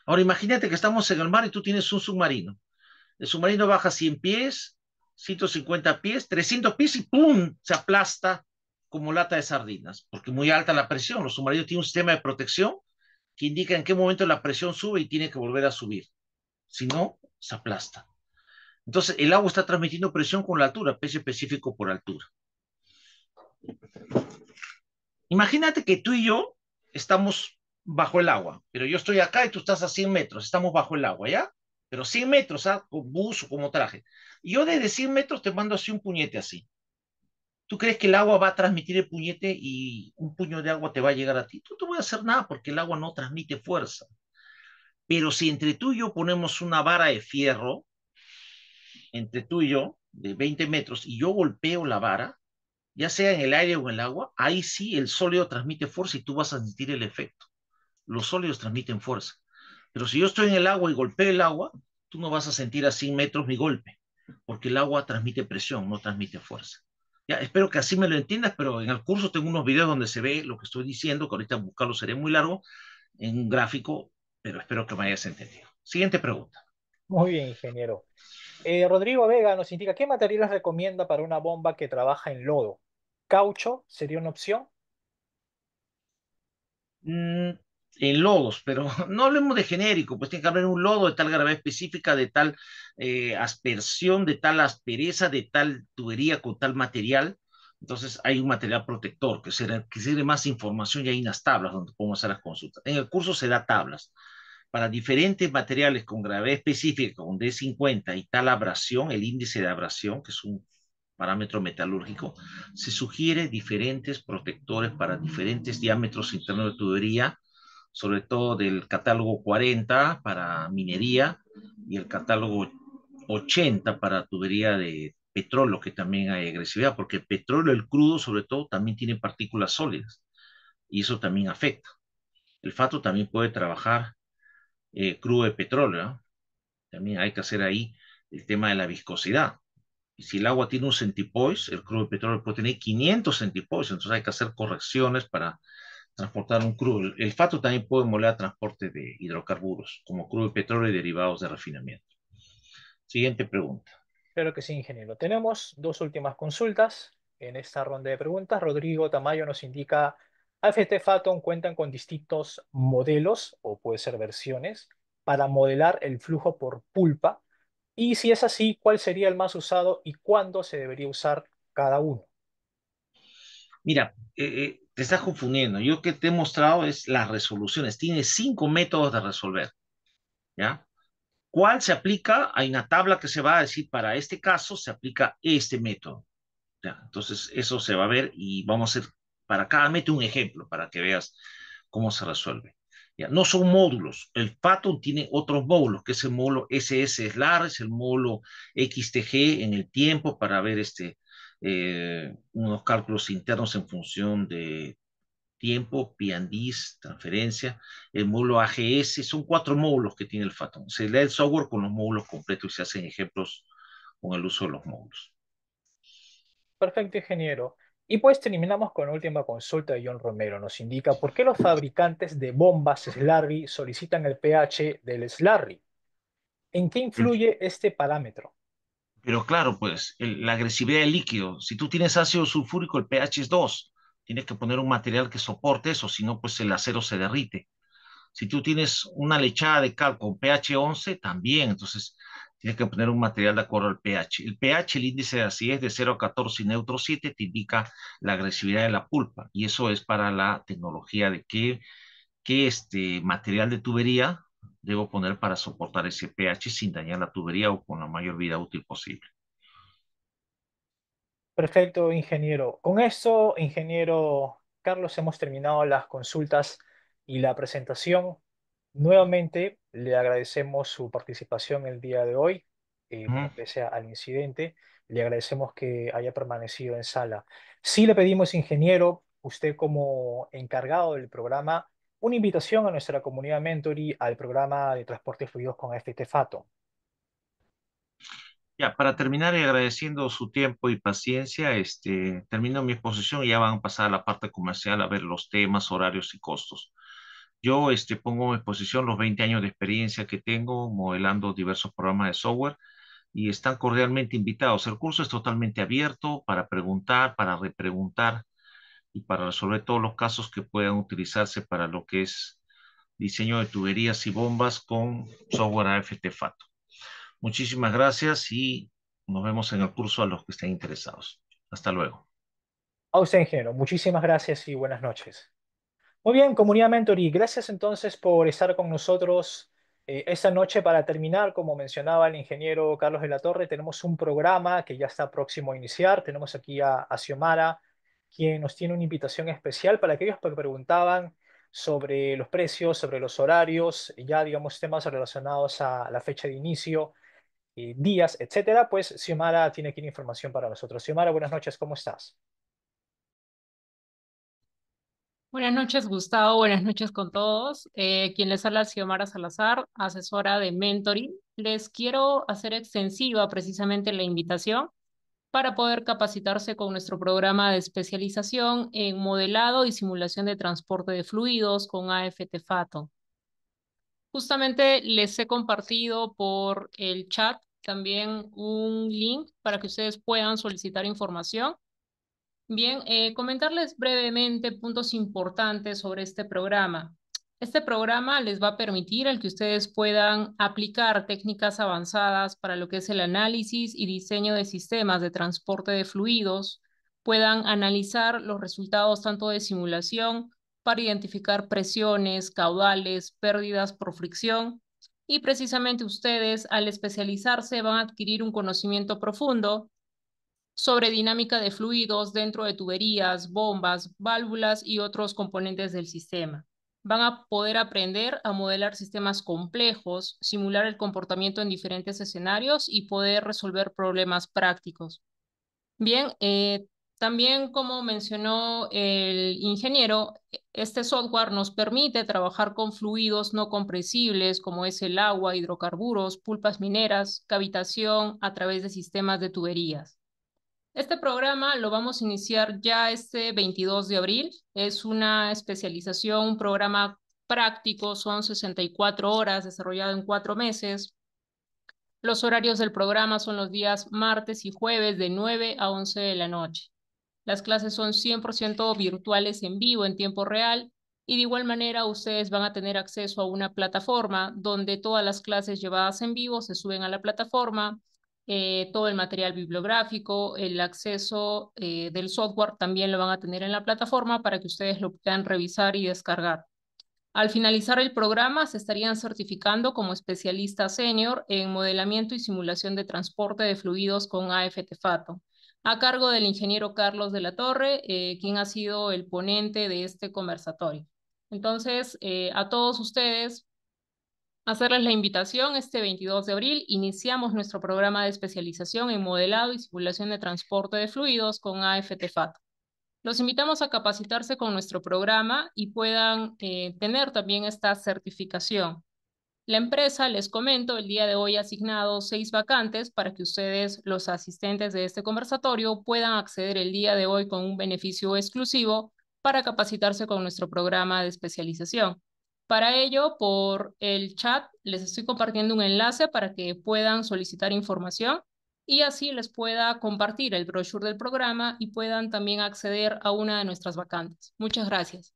[SPEAKER 2] Ahora imagínate que estamos en el mar y tú tienes un submarino. El submarino baja 100 pies, 150 pies, 300 pies y ¡pum! Se aplasta como lata de sardinas, porque muy alta la presión. Los submarinos tienen un sistema de protección que indica en qué momento la presión sube y tiene que volver a subir. Si no, se aplasta. Entonces, el agua está transmitiendo presión con la altura, peso específico por altura. Imagínate que tú y yo estamos bajo el agua, pero yo estoy acá y tú estás a 100 metros, estamos bajo el agua, ¿ya? pero 100 metros, ¿ah? Con buzo, como traje. Y yo desde 100 metros te mando así un puñete así. ¿Tú crees que el agua va a transmitir el puñete y un puño de agua te va a llegar a ti? Tú no te voy a hacer nada porque el agua no transmite fuerza. Pero si entre tú y yo ponemos una vara de fierro, entre tú y yo, de 20 metros, y yo golpeo la vara, ya sea en el aire o en el agua, ahí sí el sólido transmite fuerza y tú vas a sentir el efecto. Los sólidos transmiten fuerza. Pero si yo estoy en el agua y golpeo el agua, tú no vas a sentir a 100 metros mi golpe, porque el agua transmite presión, no transmite fuerza. Ya, espero que así me lo entiendas, pero en el curso tengo unos videos donde se ve lo que estoy diciendo, que ahorita buscarlo sería muy largo, en un gráfico, pero espero que me hayas entendido. Siguiente pregunta.
[SPEAKER 1] Muy bien, ingeniero. Rodrigo Vega nos indica, ¿qué materiales recomienda para una bomba que trabaja en lodo? ¿Caucho sería una opción?
[SPEAKER 2] Mm, en lodos, pero no hablemos de genérico, pues tiene que haber un lodo de tal gravedad específica, de tal aspersión, de tal aspereza, de tal tubería con tal material. Entonces hay un material protector que sirve más información y hay unas tablas donde podemos hacer las consultas. En el curso se da tablas para diferentes materiales con gravedad específica, con D50 y tal abrasión, el índice de abrasión, que es un parámetro metalúrgico, se sugiere diferentes protectores para diferentes diámetros internos de tubería, sobre todo del catálogo 40 para minería y el catálogo 80 para tubería de petróleo, que también hay agresividad, porque el petróleo, el crudo sobre todo, también tiene partículas sólidas y eso también afecta. El fato también puede trabajar crudo de petróleo, ¿no? También hay que hacer ahí el tema de la viscosidad. Y si el agua tiene un centipoise, el crudo de petróleo puede tener 500 centipoise, entonces hay que hacer correcciones para transportar un crudo. El fato también puede moler transporte de hidrocarburos, como crudo de petróleo y derivados de refinamiento. Siguiente pregunta.
[SPEAKER 1] Claro que sí, ingeniero. Tenemos dos últimas consultas en esta ronda de preguntas. Rodrigo Tamayo nos indica, AFT Phathon cuentan con distintos modelos, o puede ser versiones, para modelar el flujo por pulpa. Y si es así, ¿cuál sería el más usado y cuándo se debería usar cada uno?
[SPEAKER 2] Mira, te estás confundiendo. Yo que te he mostrado es las resoluciones. Tiene 5 métodos de resolver, ¿ya? ¿Cuál se aplica? Hay una tabla que se va a decir, para este caso se aplica este método. ¿Ya? Entonces, eso se va a ver y vamos a hacer para cada método un ejemplo para que veas cómo se resuelve. ¿Ya? No son módulos. El Phathon tiene otros módulos, que es el módulo SS-SLAR, es el módulo XTG en el tiempo para ver unos cálculos internos en función de tiempo, P&Ds, transferencia, el módulo AGS, son 4 módulos que tiene el Phathon. Se lee el software con los módulos completos y se hacen ejemplos con el uso de los módulos.
[SPEAKER 1] Perfecto, ingeniero. Y pues terminamos con la última consulta de John Romero. Nos indica por qué los fabricantes de bombas Slurry solicitan el pH del Slurry. ¿En qué
[SPEAKER 2] El
[SPEAKER 1] influye este parámetro?
[SPEAKER 2] Pero claro, pues la agresividad del líquido, si tú tienes ácido sulfúrico, el pH es 2. Tienes que poner un material que soporte eso, si no, pues el acero se derrite. Si tú tienes una lechada de cal con pH 11, también, entonces tienes que poner un material de acuerdo al pH. El pH, el índice de acidez de 0 a 14 y neutro 7, te indica la agresividad de la pulpa, y eso es para la tecnología de qué material de tubería debo poner para soportar ese pH sin dañar la tubería o con la mayor vida útil posible.
[SPEAKER 1] Perfecto, ingeniero. Con esto, ingeniero Carlos, hemos terminado las consultas y la presentación. Nuevamente, le agradecemos su participación el día de hoy.
[SPEAKER 2] Ujú.
[SPEAKER 1] Bueno, pese al incidente, le agradecemos que haya permanecido en sala. Sí le pedimos, ingeniero, usted como encargado del programa, una invitación a nuestra comunidad Mentoring al programa de transporte fluidos con FT Fato.
[SPEAKER 2] Ya, para terminar y agradeciendo su tiempo y paciencia, termino mi exposición y ya van a pasar a la parte comercial a ver los temas, horarios y costos. Yo pongo en exposición los 20 años de experiencia que tengo modelando diversos programas de software y están cordialmente invitados. El curso es totalmente abierto para preguntar, para repreguntar y para resolver todos los casos que puedan utilizarse para lo que es diseño de tuberías y bombas con software AFT FATO. Muchísimas gracias y nos vemos en el curso a los que estén interesados. Hasta luego.
[SPEAKER 1] A usted, ingeniero, muchísimas gracias y buenas noches. Muy bien, comunidad Mentoring, gracias entonces por estar con nosotros Esta noche, para terminar, como mencionaba el ingeniero Carlos de la Torre, tenemos un programa que ya está próximo a iniciar. Tenemos aquí a Xiomara, quien nos tiene una invitación especial para aquellos que preguntaban sobre los precios, sobre los horarios, ya digamos temas relacionados a la fecha de inicio, días, etcétera. Pues Xiomara tiene aquí la información para nosotros. Xiomara, buenas noches, ¿cómo estás?
[SPEAKER 3] Buenas noches, Gustavo. Buenas noches con todos. Quien les habla, Xiomara Salazar, asesora de mentoring. Les quiero hacer extensiva precisamente la invitación para poder capacitarse con nuestro programa de especialización en modelado y simulación de transporte de fluidos con AFT FATO. Justamente les he compartido por el chat también un link para que ustedes puedan solicitar información. Bien, comentarles brevemente puntos importantes sobre este programa. Este programa les va a permitir el que ustedes puedan aplicar técnicas avanzadas para lo que es el análisis y diseño de sistemas de transporte de fluidos, puedan analizar los resultados tanto de simulación para identificar presiones, caudales, pérdidas por fricción, y precisamente ustedes al especializarse van a adquirir un conocimiento profundo sobre dinámica de fluidos dentro de tuberías, bombas, válvulas y otros componentes del sistema. Van a poder aprender a modelar sistemas complejos, simular el comportamiento en diferentes escenarios y poder resolver problemas prácticos. Bien, también como mencionó el ingeniero, este software nos permite trabajar con fluidos no compresibles como es el agua, hidrocarburos, pulpas mineras, cavitación a través de sistemas de tuberías. Este programa lo vamos a iniciar ya este 22 de abril. Es una especialización, un programa práctico, son 64 horas desarrollado en 4 meses. Los horarios del programa son los días martes y jueves de 9 a 11 de la noche. Las clases son 100% virtuales en vivo en tiempo real y de igual manera ustedes van a tener acceso a una plataforma donde todas las clases llevadas en vivo se suben a la plataforma, todo el material bibliográfico, el acceso del software también lo van a tener en la plataforma para que ustedes lo puedan revisar y descargar. Al finalizar el programa, se estarían certificando como especialista senior en modelamiento y simulación de transporte de fluidos con AFT FATO, a cargo del ingeniero Carlos de la Torre, quien ha sido el ponente de este conversatorio. Entonces, a todos ustedes, hacerles la invitación este 22 de abril, iniciamos nuestro programa de especialización en modelado y simulación de transporte de fluidos con AFT FATO. Los invitamos a capacitarse con nuestro programa y puedan tener también esta certificación. La empresa, les comento, el día de hoy ha asignado 6 vacantes para que ustedes, los asistentes de este conversatorio, puedan acceder el día de hoy con un beneficio exclusivo para capacitarse con nuestro programa de especialización. Para ello, por el chat les estoy compartiendo un enlace para que puedan solicitar información y así les pueda compartir el brochure del programa y puedan también acceder a una de nuestras vacantes. Muchas gracias.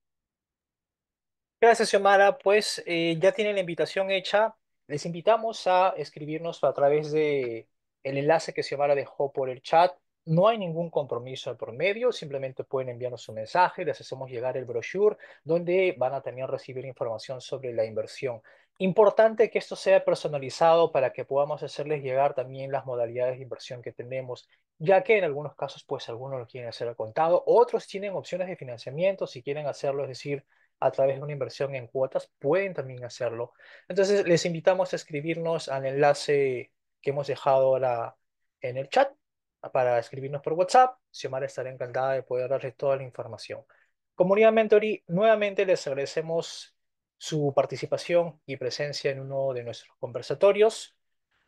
[SPEAKER 1] Gracias, Xiomara. Pues ya tienen la invitación hecha. Les invitamos a escribirnos a través de el enlace que Xiomara dejó por el chat. No hay ningún compromiso de por medio, simplemente pueden enviarnos un mensaje, les hacemos llegar el brochure donde van a también recibir información sobre la inversión. Importante que esto sea personalizado para que podamos hacerles llegar también las modalidades de inversión que tenemos, ya que en algunos casos, pues algunos lo quieren hacer al contado, otros tienen opciones de financiamiento si quieren hacerlo, es decir, a través de una inversión en cuotas, pueden también hacerlo. Entonces, les invitamos a escribirnos al enlace que hemos dejado ahora en el chat para escribirnos por WhatsApp. Xiomara estará encantada de poder darles toda la información. Comunidad Mentoring, nuevamente les agradecemos su participación y presencia en uno de nuestros conversatorios.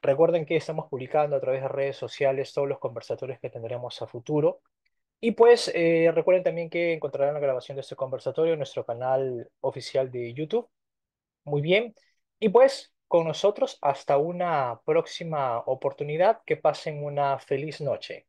[SPEAKER 1] Recuerden que estamos publicando a través de redes sociales todos los conversatorios que tendremos a futuro. Y pues recuerden también que encontrarán la grabación de este conversatorio en nuestro canal oficial de YouTube. Muy bien. Y pues con nosotros hasta una próxima oportunidad. Que pasen una feliz noche.